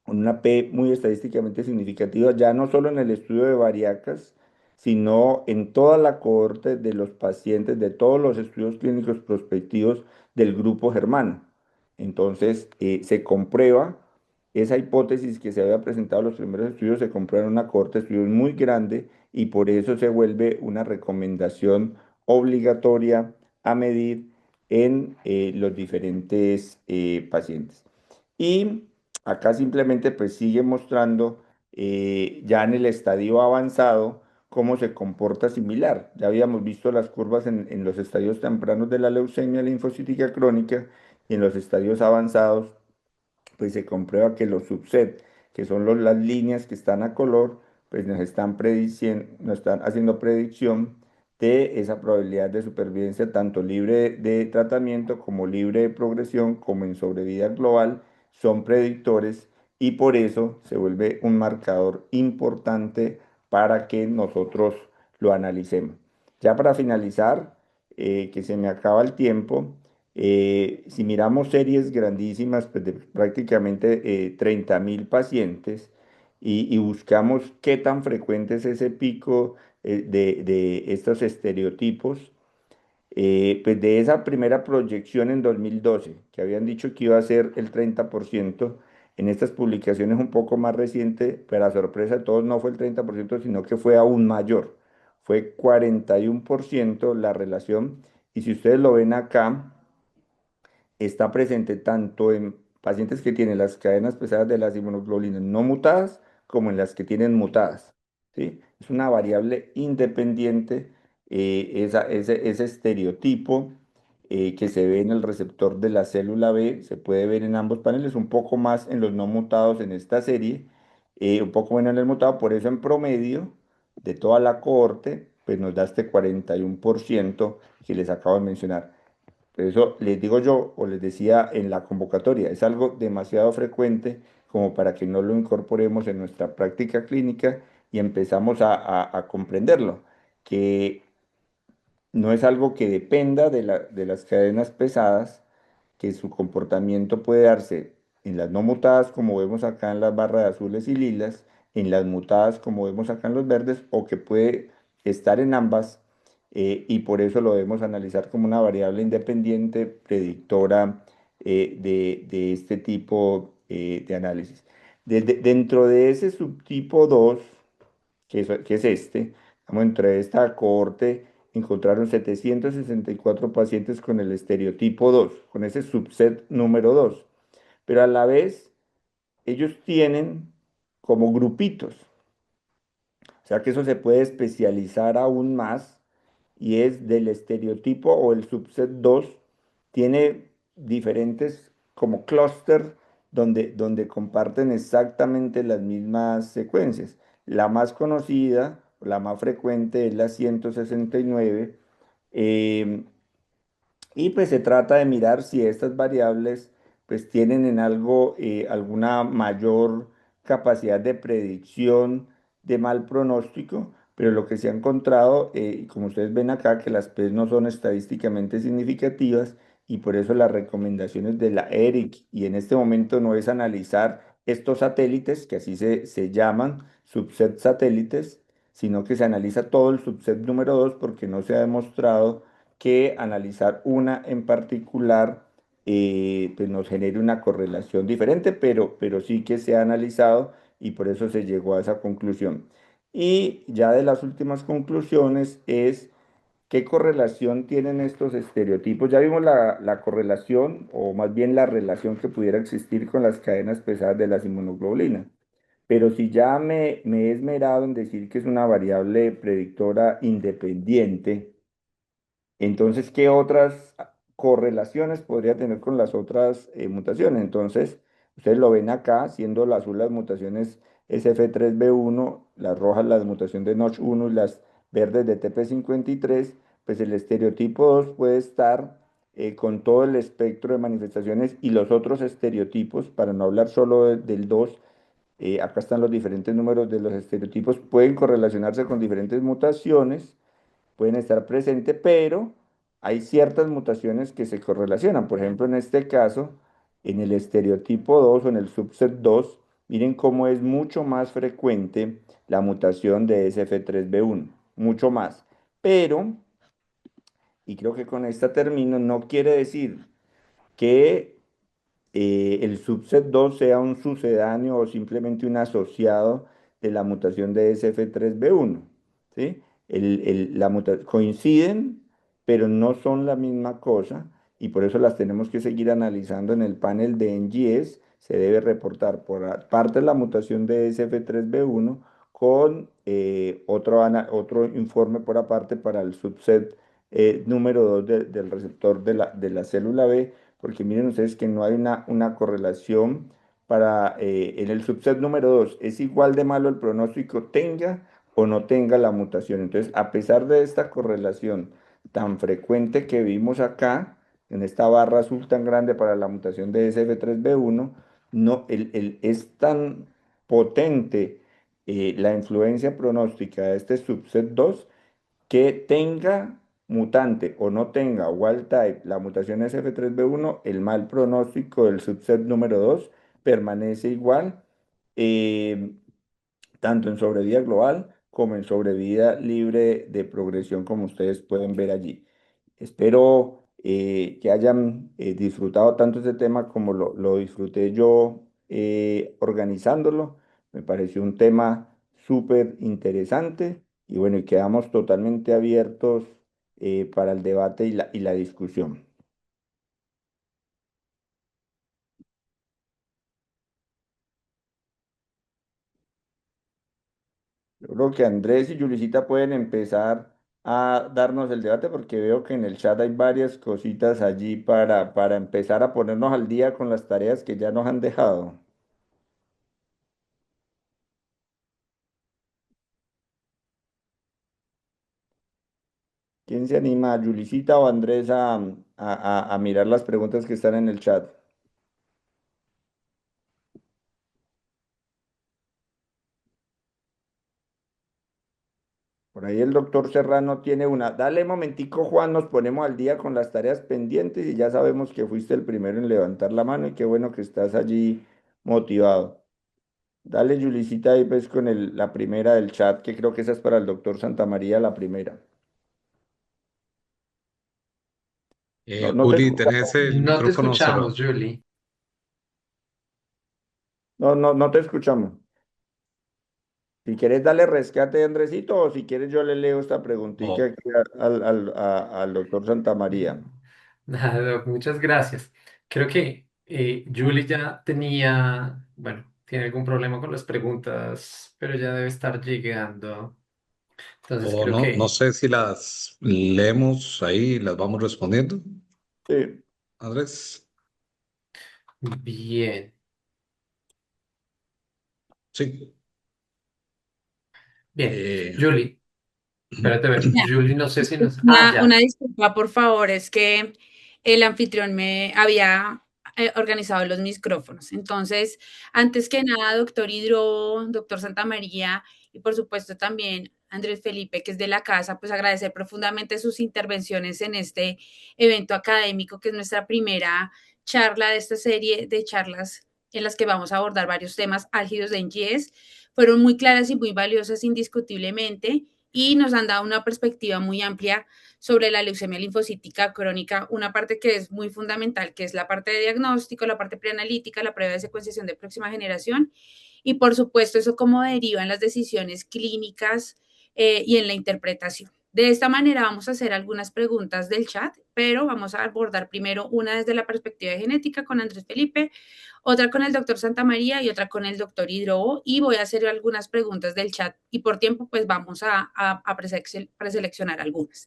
con una P muy estadísticamente significativa, ya no solo en el estudio de Variacas, sino en toda la cohorte de los pacientes de todos los estudios clínicos prospectivos del grupo germano. Entonces, se comprueba esa hipótesis que se había presentado en los primeros estudios, se comprueba en una cohorte de estudios muy grande y por eso se vuelve una recomendación obligatoria a medir en los diferentes pacientes. Y acá simplemente pues sigue mostrando ya en el estadio avanzado cómo se comporta similar. Ya habíamos visto las curvas en los estadios tempranos de la leucemia linfocítica crónica y en los estadios avanzados pues se comprueba que los subsets, que son las líneas que están a color, pues nos están haciendo predicción de esa probabilidad de supervivencia tanto libre de tratamiento como libre de progresión como en sobrevida global, son predictores y por eso se vuelve un marcador importante para que nosotros lo analicemos. Ya para finalizar, que se me acaba el tiempo, si miramos series grandísimas, pues de prácticamente 30.000 pacientes y buscamos qué tan frecuente es ese pico de estos estereotipos, pues de esa primera proyección en 2012, que habían dicho que iba a ser el 30%, en estas publicaciones un poco más reciente, para sorpresa de todos, no fue el 30%, sino que fue aún mayor. Fue 41% la relación. Y si ustedes lo ven acá, está presente tanto en pacientes que tienen las cadenas pesadas de las inmunoglobulinas no mutadas como en las que tienen mutadas, ¿sí? Es una variable independiente, ese estereotipo que se ve en el receptor de la célula B, se puede ver en ambos paneles, un poco más en los no mutados en esta serie, un poco menos en el mutado, por eso en promedio de toda la cohorte, pues nos da este 41% que les acabo de mencionar. Por eso les digo yo, o les decía en la convocatoria, es algo demasiado frecuente como para que no lo incorporemos en nuestra práctica clínica y empezamos a comprenderlo, que no es algo que dependa de las cadenas pesadas, que su comportamiento puede darse en las no mutadas, como vemos acá en las barras azules y lilas, en las mutadas, como vemos acá en los verdes, o que puede estar en ambas, y por eso lo debemos analizar como una variable independiente predictora de este tipo de análisis. Dentro de ese subtipo 2 que es este, vamos, entre esta cohorte encontraron 764 pacientes con el estereotipo 2, con ese subset número 2, pero a la vez ellos tienen como grupitos, o sea que eso se puede especializar aún más y es del estereotipo o el subset 2, tiene diferentes como clúster donde comparten exactamente las mismas secuencias. La más conocida, la más frecuente es la 169, eh, y pues se trata de mirar si estas variables pues tienen en algo alguna mayor capacidad de predicción de mal pronóstico, pero lo que se ha encontrado, como ustedes ven acá, que las P no son estadísticamente significativas y por eso las recomendaciones de la ERIC y en este momento no es analizar estos satélites, que así se llaman, subset satélites, sino que se analiza todo el subset número 2 porque no se ha demostrado que analizar una en particular pues nos genere una correlación diferente, pero sí que se ha analizado y por eso se llegó a esa conclusión. Y ya de las últimas conclusiones es qué correlación tienen estos estereotipos. Ya vimos la correlación o más bien la relación que pudiera existir con las cadenas pesadas de las inmunoglobulinas. Pero si ya me he esmerado en decir que es una variable predictora independiente, entonces, ¿qué otras correlaciones podría tener con las otras mutaciones? Entonces, ustedes lo ven acá, siendo las azul las mutaciones SF3B1, las rojas las mutaciones de Notch1 y las verdes de TP53, pues el estereotipo 2 puede estar con todo el espectro de manifestaciones y los otros estereotipos, para no hablar solo del 2, acá están los diferentes números de los estereotipos, pueden correlacionarse con diferentes mutaciones, pueden estar presentes, pero hay ciertas mutaciones que se correlacionan. Por ejemplo, en este caso, en el estereotipo 2 o en el subset 2, miren cómo es mucho más frecuente la mutación de SF3B1, mucho más. Pero, y creo que con esta termino, no quiere decir que el subset 2 sea un sucedáneo o simplemente un asociado de la mutación de SF3B1, ¿sí? Coinciden, pero no son la misma cosa y por eso las tenemos que seguir analizando en el panel de NGS. Se debe reportar parte de la mutación de SF3B1 con otro informe por aparte para el subset número 2 del receptor de la célula B, porque miren ustedes que no hay una correlación en el subset número 2, es igual de malo el pronóstico tenga o no tenga la mutación. Entonces, a pesar de esta correlación tan frecuente que vimos acá, en esta barra azul tan grande para la mutación de SF3B1, no, es tan potente la influencia pronóstica de este subset 2 que tenga mutante o no tenga wild type la mutación SF3B1, el mal pronóstico del subset número 2 permanece igual, eh, tanto en sobrevida global como en sobrevida libre de progresión, como ustedes pueden ver allí. Espero que hayan disfrutado tanto este tema como lo disfruté yo organizándolo. Me pareció un tema súper interesante y bueno, y quedamos totalmente abiertos para el debate y la discusión. Yo creo que Andrés y Yulisita pueden empezar a darnos el debate porque veo que en el chat hay varias cositas allí para empezar a ponernos al día con las tareas que ya nos han dejado. ¿Quién se anima, Yulisita o Andrés, a mirar las preguntas que están en el chat? Por ahí el doctor Serrano tiene una. Dale momentico, Juan, nos ponemos al día con las tareas pendientes y ya sabemos que fuiste el primero en levantar la mano y qué bueno que estás allí motivado. Dale, Yulisita, ahí pues con la primera del chat, que creo que esa es para el doctor Santamaría, la primera. No, no te Juli, escuchamos. tenés el No te micrófono escuchamos, cerrado. Julie. No te escuchamos. Si quieres, dale rescate, Andresito, o si quieres, yo le leo esta preguntita Oh, aquí al doctor Santamaría. Nada, Doc, muchas gracias. Creo que Julie ya tenía, bueno, tiene algún problema con las preguntas, pero ya debe estar llegando. Entonces o creo no, no que, sé si las leemos ahí, las vamos respondiendo, Sí, Andrés. bien, Sí. bien. Eh, Julie, espérate a ver, Ya, Julie, no sé si nos... Ah, una ya. disculpa, por favor, es que el anfitrión me había organizado los micrófonos. Entonces, antes que nada, doctor Hidro, doctor Santamaría y por supuesto también Andrés Felipe, que es de la casa, pues agradecer profundamente sus intervenciones en este evento académico, que es nuestra primera charla de esta serie de charlas en las que vamos a abordar varios temas álgidos de NGS. Fueron muy claras y muy valiosas indiscutiblemente y nos han dado una perspectiva muy amplia sobre la leucemia linfocítica crónica, una parte que es muy fundamental, que es la parte de diagnóstico, la parte preanalítica, la prueba de secuenciación de próxima generación y por supuesto eso cómo deriva en las decisiones clínicas y en la interpretación. De esta manera vamos a hacer algunas preguntas del chat, pero vamos a abordar primero una desde la perspectiva de genética con Andrés Felipe, otra con el doctor Santamaría y otra con el doctor Hidrobo, y voy a hacer algunas preguntas del chat y por tiempo pues vamos a preseleccionar algunas.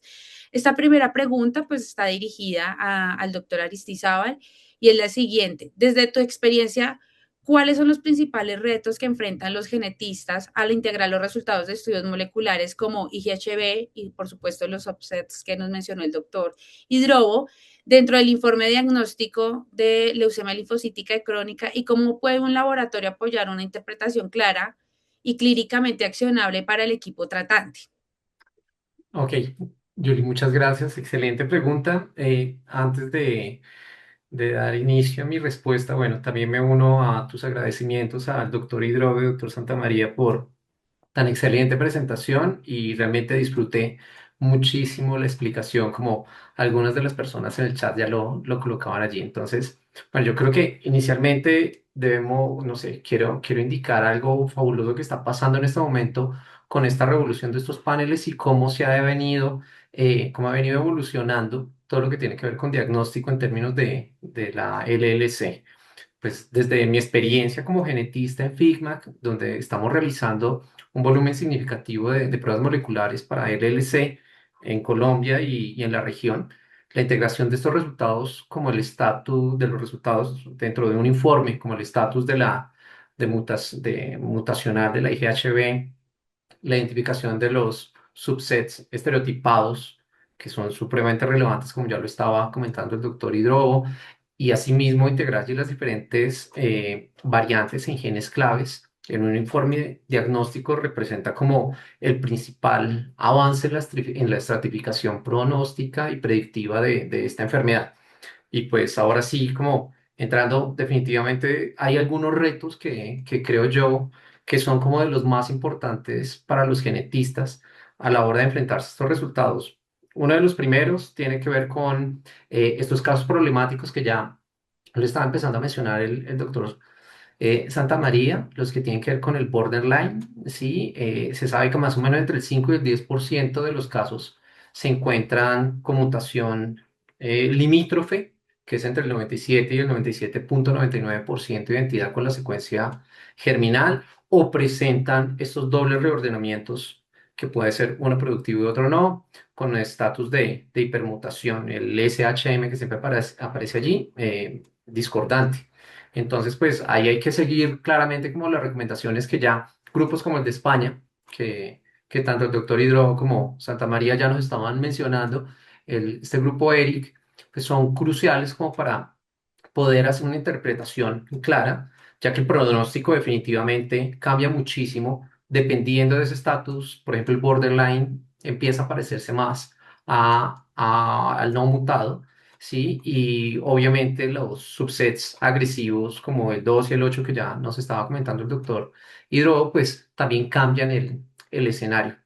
Esta primera pregunta pues está dirigida al doctor Aristizábal y es la siguiente. Desde tu experiencia, ¿cuáles son los principales retos que enfrentan los genetistas al integrar los resultados de estudios moleculares como IGHB y, por supuesto, los subsets que nos mencionó el doctor Hidrobo dentro del informe diagnóstico de leucemia linfocítica y crónica y cómo puede un laboratorio apoyar una interpretación clara y clínicamente accionable para el equipo tratante? Ok, Julie, muchas gracias. Excelente pregunta. Antes de dar inicio a mi respuesta, bueno, también me uno a tus agradecimientos al doctor Hidrobe, doctor Santamaría, por tan excelente presentación y realmente disfruté muchísimo la explicación, como algunas de las personas en el chat ya lo colocaban allí. Entonces, bueno, yo creo que inicialmente debemos, no sé, quiero indicar algo fabuloso que está pasando en este momento con esta revolución de estos paneles y cómo se ha venido, cómo ha venido evolucionando todo lo que tiene que ver con diagnóstico en términos de la LLC. Pues desde mi experiencia como genetista en Figma, donde estamos realizando un volumen significativo de pruebas moleculares para LLC en Colombia y en la región, la integración de estos resultados como el estatus de los resultados dentro de un informe, como el estatus de mutacional de la IGHB, la identificación de los subsets estereotipados, que son supremamente relevantes, como ya lo estaba comentando el doctor Hidrobo, y asimismo integrar allí las diferentes variantes en genes claves en un informe diagnóstico representa como el principal avance en en la estratificación pronóstica y predictiva de esta enfermedad. Y pues ahora sí, como entrando definitivamente, hay algunos retos que creo yo que son como de los más importantes para los genetistas a la hora de enfrentarse a estos resultados. Uno de los primeros tiene que ver con estos casos problemáticos que ya lo estaba empezando a mencionar el doctor Santa María, los que tienen que ver con el borderline, ¿sí? Se sabe que más o menos entre el 5 y el 10% de los casos se encuentran con mutación limítrofe, que es entre el 97 y el 97,99% de identidad con la secuencia germinal, o presentan estos dobles reordenamientos, que puede ser uno productivo y otro no, con el estatus de hipermutación, el SHM que siempre aparece allí, discordante. Entonces, pues ahí hay que seguir claramente como las recomendaciones que ya grupos como el de España, que tanto el doctor Hidro como Santa María ya nos estaban mencionando, este grupo ERIC, pues son cruciales como para poder hacer una interpretación clara, ya que el pronóstico definitivamente cambia muchísimo dependiendo de ese estatus. Por ejemplo, el borderline empieza a parecerse más al no mutado, ¿sí? Y obviamente los subsets agresivos como el 2 y el 8 que ya nos estaba comentando el doctor Hidro, pues también cambian el escenario.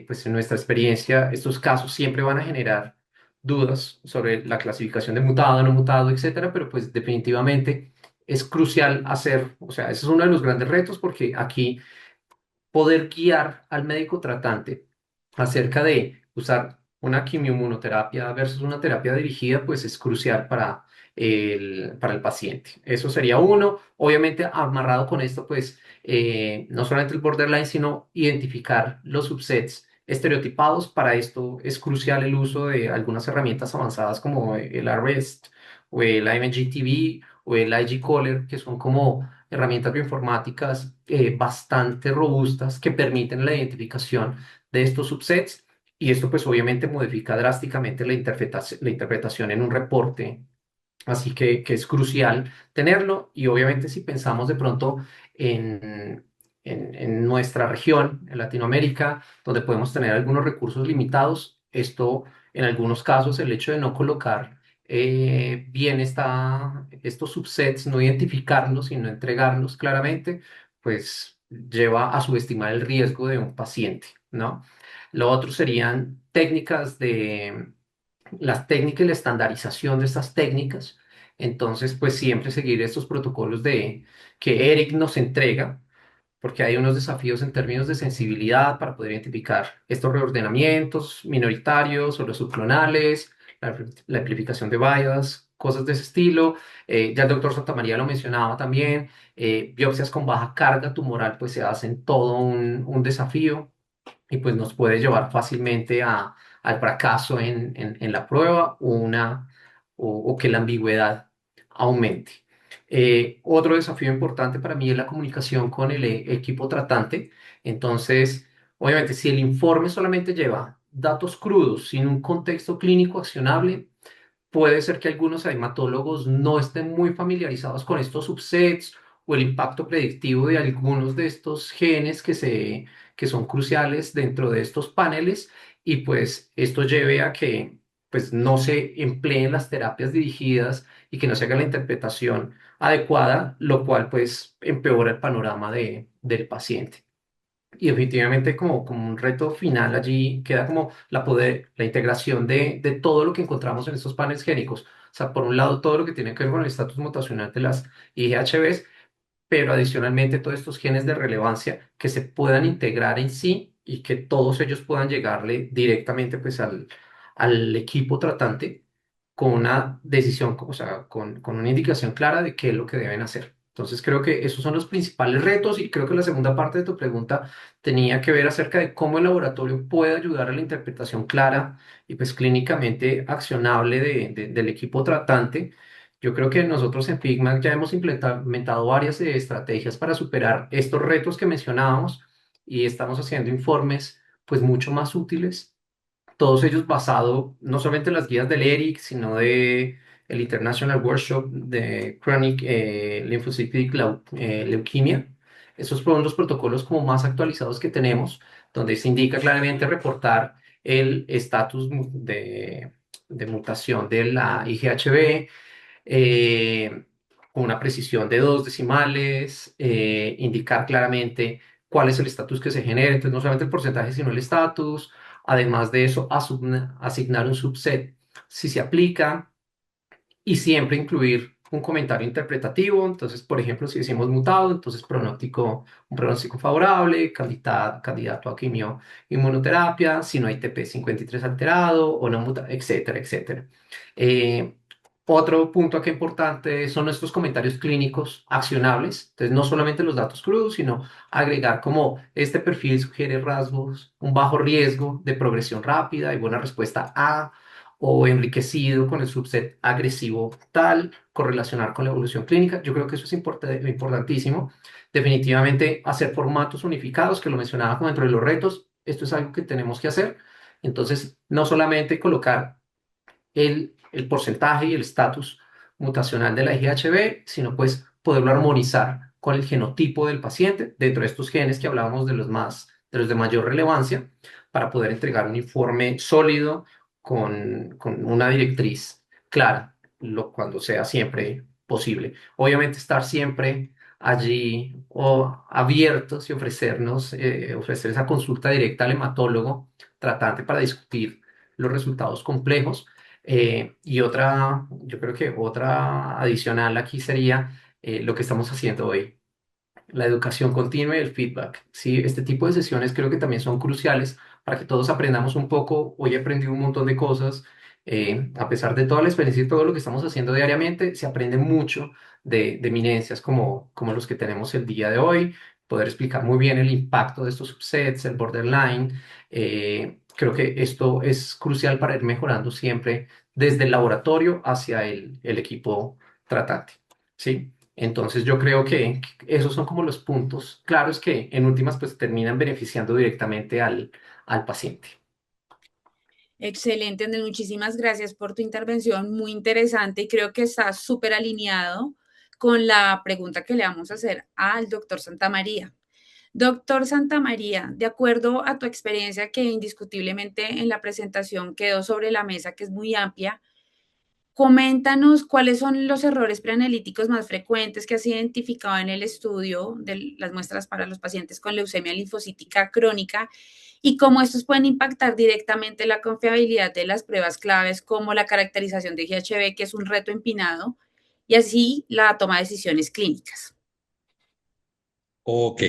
Pues en nuestra experiencia, estos casos siempre van a generar dudas sobre la clasificación de mutado, no mutado, etcétera, pero pues definitivamente es crucial hacer, o sea, ese es uno de los grandes retos porque aquí poder guiar al médico tratante acerca de usar una quimioinmunoterapia versus una terapia dirigida, pues es crucial para el paciente. Eso sería uno. Obviamente, amarrado con esto, pues no solamente el borderline, sino identificar los subsets estereotipados. Para esto es crucial el uso de algunas herramientas avanzadas como el ARREST o el IMGTV o el IG-Caller, que son como herramientas bioinformáticas bastante robustas que permiten la identificación de estos subsets y esto pues obviamente modifica drásticamente la interpretación en un reporte, así que es crucial tenerlo y obviamente si pensamos de pronto en nuestra región, en Latinoamérica, donde podemos tener algunos recursos limitados, esto en algunos casos el hecho de no colocar bien estos subsets, no identificarlos, sino entregarlos claramente, pues lleva a subestimar el riesgo de un paciente, ¿no? Lo otro serían las técnicas y la estandarización de estas técnicas. Entonces, pues siempre seguir estos protocolos que Eric nos entrega porque hay unos desafíos en términos de sensibilidad para poder identificar estos reordenamientos minoritarios o los subclonales, la amplificación de bias, cosas de ese estilo. Ya el doctor Santamaría lo mencionaba también, biopsias con baja carga tumoral pues se hacen todo un desafío y pues nos puede llevar fácilmente al fracaso en la prueba o que la ambigüedad aumente. Otro desafío importante para mí es la comunicación con el equipo tratante. Entonces, obviamente, si el informe solamente lleva datos crudos sin un contexto clínico accionable, puede ser que algunos hematólogos no estén muy familiarizados con estos subsets o el impacto predictivo de algunos de estos genes que son cruciales dentro de estos paneles y pues esto lleve a que pues no se empleen las terapias dirigidas y que no se haga la interpretación adecuada, lo cual pues empeora el panorama del paciente. Y efectivamente como un reto final allí queda como la integración de todo lo que encontramos en estos paneles génicos. O sea, por un lado, todo lo que tiene que ver con el estatus mutacional de las IGHBs, pero adicionalmente todos estos genes de relevancia que se puedan integrar en sí y que todos ellos puedan llegarle directamente pues al equipo tratante con una decisión, o sea, con una indicación clara de qué es lo que deben hacer. Entonces creo que esos son los principales retos y creo que la segunda parte de tu pregunta tenía que ver acerca de cómo el laboratorio puede ayudar a la interpretación clara y pues clínicamente accionable del equipo tratante. Yo creo que nosotros en Figma ya hemos implementado varias estrategias para superar estos retos que mencionábamos y estamos haciendo informes pues mucho más útiles, todos ellos basados no solamente en las guías del ERIC, sino de el International Workshop de Chronic Lymphocytic Leukemia. Esos son los protocolos como más actualizados que tenemos, donde se indica claramente reportar el estatus de mutación de la IGHB, eh, con una precisión de dos decimales, indicar claramente cuál es el estatus que se genera, entonces no solamente el porcentaje, sino el estatus. Además de eso, asignar un subset si se aplica y siempre incluir un comentario interpretativo. Entonces, por ejemplo, si decimos mutado, entonces un pronóstico favorable, candidato a quimio, inmunoterapia, si no hay TP53 alterado o no mutado, etcétera, etcétera. Eh, Otro punto aquí importante son estos comentarios clínicos accionables. Entonces, no solamente los datos crudos, sino agregar como este perfil sugiere rasgos, un bajo riesgo de progresión rápida y buena respuesta a o enriquecido con el subset agresivo tal, correlacionar con la evolución clínica. Yo creo que eso es importantísimo. Definitivamente hacer formatos unificados, que lo mencionaba como dentro de los retos, esto es algo que tenemos que hacer. Entonces, no solamente colocar el porcentaje y el estatus mutacional de la IGHB, sino pues poderlo armonizar con el genotipo del paciente dentro de estos genes que hablábamos de los de mayor relevancia, para poder entregar un informe sólido con una directriz clara, cuando sea siempre posible. Obviamente estar siempre allí o abiertos y ofrecer esa consulta directa al hematólogo tratante para discutir los resultados complejos. Y yo creo que otra adicional aquí sería lo que estamos haciendo hoy, la educación continua y el feedback. Sí, este tipo de sesiones creo que también son cruciales para que todos aprendamos un poco. Hoy he aprendido un montón de cosas. A pesar de toda la experiencia y todo lo que estamos haciendo diariamente, se aprende mucho de eminencias como los que tenemos el día de hoy, poder explicar muy bien el impacto de estos subsets, el borderline. Creo que esto es crucial para ir mejorando siempre desde el laboratorio hacia el equipo tratante. ¿Sí? Entonces yo creo que esos son como los puntos claros que en últimas pues terminan beneficiando directamente al paciente. Excelente, Andrés. Muchísimas gracias por tu intervención, muy interesante y creo que está súper alineado con la pregunta que le vamos a hacer al doctor Santamaría. Doctor Santamaría, de acuerdo a tu experiencia que indiscutiblemente en la presentación quedó sobre la mesa, que es muy amplia, coméntanos cuáles son los errores preanalíticos más frecuentes que has identificado en el estudio de las muestras para los pacientes con leucemia linfocítica crónica y cómo estos pueden impactar directamente la confiabilidad de las pruebas claves como la caracterización de GHB, que es un reto empinado, y así la toma de decisiones clínicas. Ok,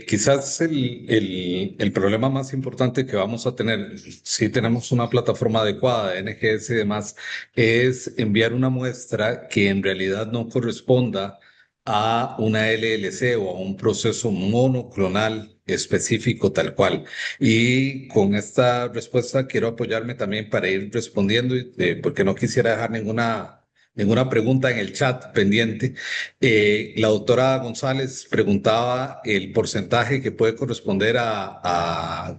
quizás el problema más importante que vamos a tener, si tenemos una plataforma adecuada de NGS y demás, es enviar una muestra que en realidad no corresponda a una LLC o a un proceso monoclonal específico tal cual. Y con esta respuesta quiero apoyarme también para ir respondiendo, porque no quisiera dejar ninguna pregunta en el chat pendiente. La doctora González preguntaba el porcentaje que puede corresponder a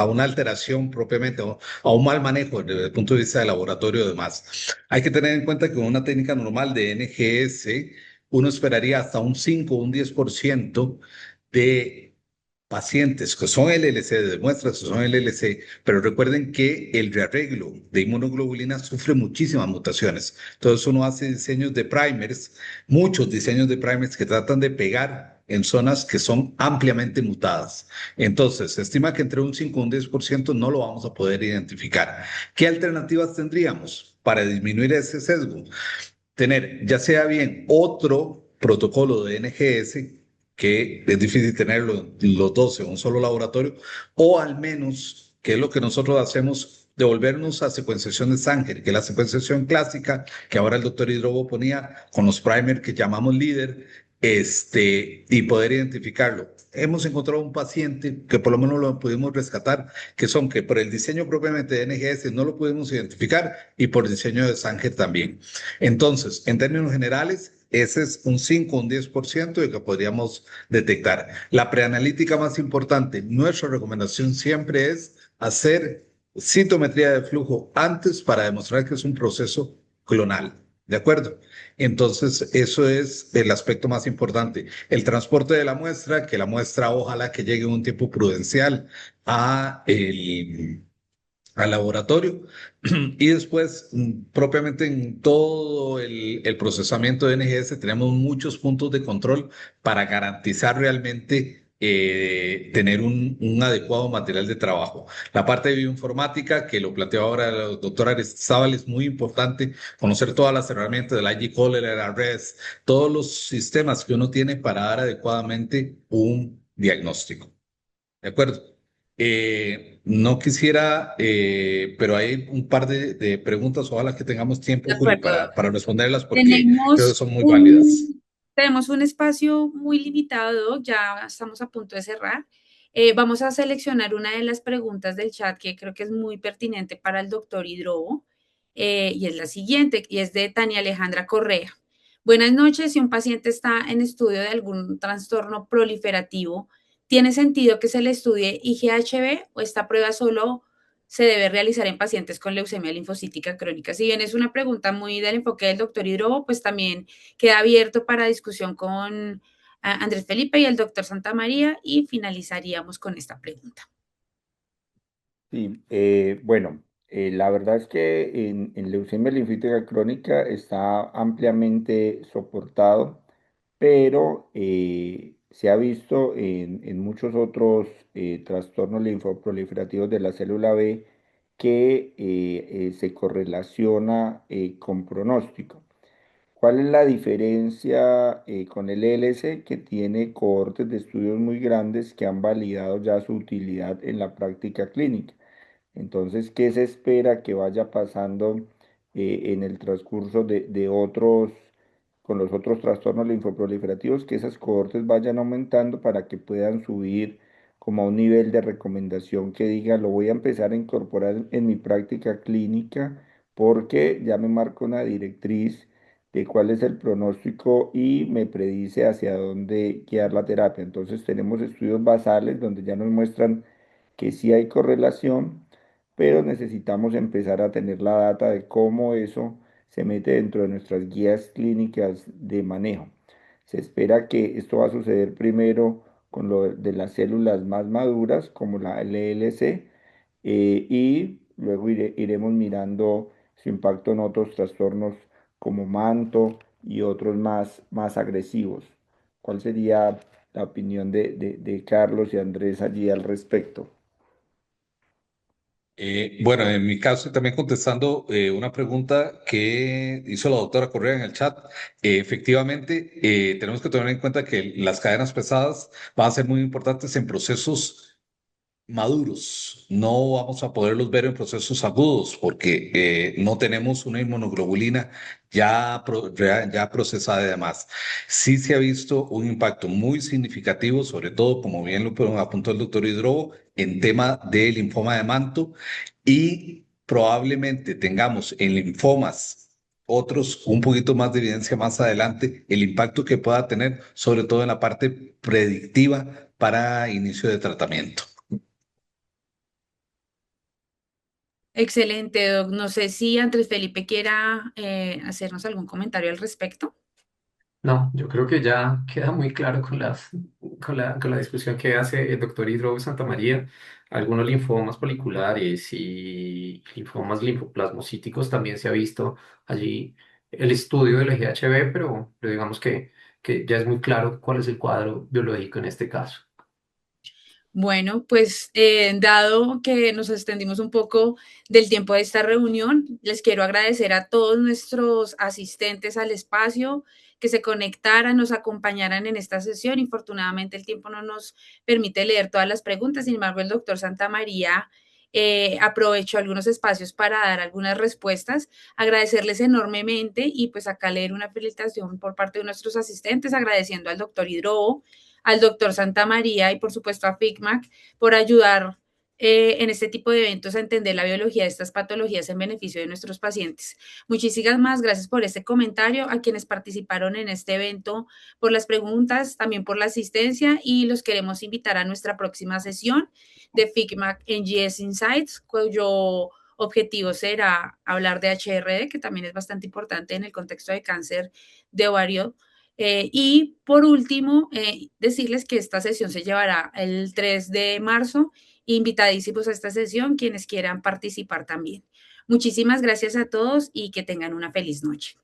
una alteración propiamente, o a un mal manejo desde el punto de vista del laboratorio y demás. Hay que tener en cuenta que con una técnica normal de NGS, uno esperaría hasta un 5 o un 10% de pacientes que son LLC, de muestras que son LLC, pero recuerden que el rearreglo de inmunoglobulina sufre muchísimas mutaciones. Entonces uno hace diseños de primers, muchos diseños de primers que tratan de pegar en zonas que son ampliamente mutadas. Entonces, se estima que entre un 5 y un 10% no lo vamos a poder identificar. ¿Qué alternativas tendríamos para disminuir ese sesgo? Tener ya sea bien otro protocolo de NGS, que es difícil tenerlo los dos en un solo laboratorio, o al menos, que es lo que nosotros hacemos, devolvernos a secuenciación de Sanger, que es la secuenciación clásica que ahora el doctor Hidrobo ponía con los primers que llamamos líder, y poder identificarlo. Hemos encontrado un paciente que por lo menos lo pudimos rescatar, que son que por el diseño propiamente de NGS no lo pudimos identificar y por diseño de Sanger también. Entonces, en términos generales, ese es un 5 o un 10% de que podríamos detectar. La preanalítica más importante, nuestra recomendación siempre es hacer citometría de flujo antes para demostrar que es un proceso clonal. ¿De acuerdo? Entonces, eso es el aspecto más importante. El transporte de la muestra, que la muestra ojalá que llegue en un tiempo prudencial a al laboratorio y después, propiamente en todo el procesamiento de NGS, tenemos muchos puntos de control para garantizar realmente tener un adecuado material de trabajo. La parte de bioinformática, que lo planteó ahora la doctora Aristizábal, es muy importante conocer todas las herramientas del IG Cholera, REST, todos los sistemas que uno tiene para dar adecuadamente un diagnóstico. ¿De acuerdo? No quisiera, pero hay un par de preguntas, ojalá que tengamos De tiempo, Juli, acuerdo. para responderlas porque creo que Tenemos son muy válidas. tenemos un espacio muy limitado, ya estamos a punto de cerrar. Vamos a seleccionar una de las preguntas del chat que creo que es muy pertinente para el doctor Hidrobo, y es la siguiente, y es de Tania Alejandra Correa. Buenas noches, si un paciente está en estudio de algún trastorno proliferativo, ¿tiene sentido que se le estudie IGHB o esta prueba solo se debe realizar en pacientes con leucemia linfocítica crónica? Si bien es una pregunta muy del enfoque del doctor Hidrobo, pues también queda abierto para discusión con Andrés Felipe y el doctor Santa María y finalizaríamos con esta pregunta. Sí, bueno, la verdad es que en leucemia linfítica crónica está ampliamente soportado, pero se ha visto en muchos otros trastornos linfoproliferativos de la célula B que se correlaciona con pronóstico. ¿Cuál es la diferencia con el ELC? Que tiene cohortes de estudios muy grandes que han validado ya su utilidad en la práctica clínica. Entonces, ¿qué se espera que vaya pasando en el transcurso de otros, con los otros trastornos linfoproliferativos? Que esas cohortes vayan aumentando para que puedan subir como a un nivel de recomendación que diga, lo voy a empezar a incorporar en mi práctica clínica porque ya me marca una directriz de cuál es el pronóstico y me predice hacia dónde guiar la terapia. Entonces, tenemos estudios basales donde ya nos muestran que sí hay correlación, pero necesitamos empezar a tener la data de cómo eso se mete dentro de nuestras guías clínicas de manejo. Se espera que esto va a suceder primero con lo de las células más maduras, como la LLC, y luego iremos mirando su impacto en otros trastornos como manto y otros más agresivos. ¿Cuál sería la opinión de Carlos y Andrés allí al respecto? Bueno, en mi caso, también contestando una pregunta que hizo la doctora Correa en el chat, efectivamente, tenemos que tener en cuenta que las cadenas pesadas van a ser muy importantes en procesos maduros. No vamos a poderlos ver en procesos agudos porque no tenemos una inmunoglobulina ya procesada y demás. Sí se ha visto un impacto muy significativo, sobre todo, como bien lo apuntó el doctor Hidrobo, en tema de linfoma de manto y probablemente tengamos en linfomas otros un poquito más de evidencia más adelante, el impacto que pueda tener, sobre todo en la parte predictiva para inicio de tratamiento. Excelente, Doc. No sé si Andrés Felipe quiera hacernos algún comentario al respecto. No, yo creo que ya queda muy claro con la discusión que hace el doctor Hidro Santa María. Algunos linfomas foliculares y linfomas linfoplasmocíticos también se ha visto allí el estudio del GHB, pero digamos que ya es muy claro cuál es el cuadro biológico en este caso. Bueno, pues dado que nos extendimos un poco del tiempo de esta reunión, les quiero agradecer a todos nuestros asistentes al espacio que se conectaran, nos acompañaran en esta sesión. Infortunadamente el tiempo no nos permite leer todas las preguntas, sin embargo el doctor Santamaría aprovechó algunos espacios para dar algunas respuestas, agradecerles enormemente y pues acá leer una felicitación por parte de nuestros asistentes, agradeciendo al doctor Hidrobo, al doctor Santa María y por supuesto a FICMAC por ayudar en este tipo de eventos a entender la biología de estas patologías en beneficio de nuestros pacientes. Muchísimas gracias por este comentario, a quienes participaron en este evento, por las preguntas, también por la asistencia y los queremos invitar a nuestra próxima sesión de FICMAC NGS Insights, cuyo objetivo será hablar de HRD, que también es bastante importante en el contexto de cáncer de ovario. Y por último, decirles que esta sesión se llevará el 3 de marzo. Invitadísimos a esta sesión quienes quieran participar también. Muchísimas gracias a todos y que tengan una feliz noche.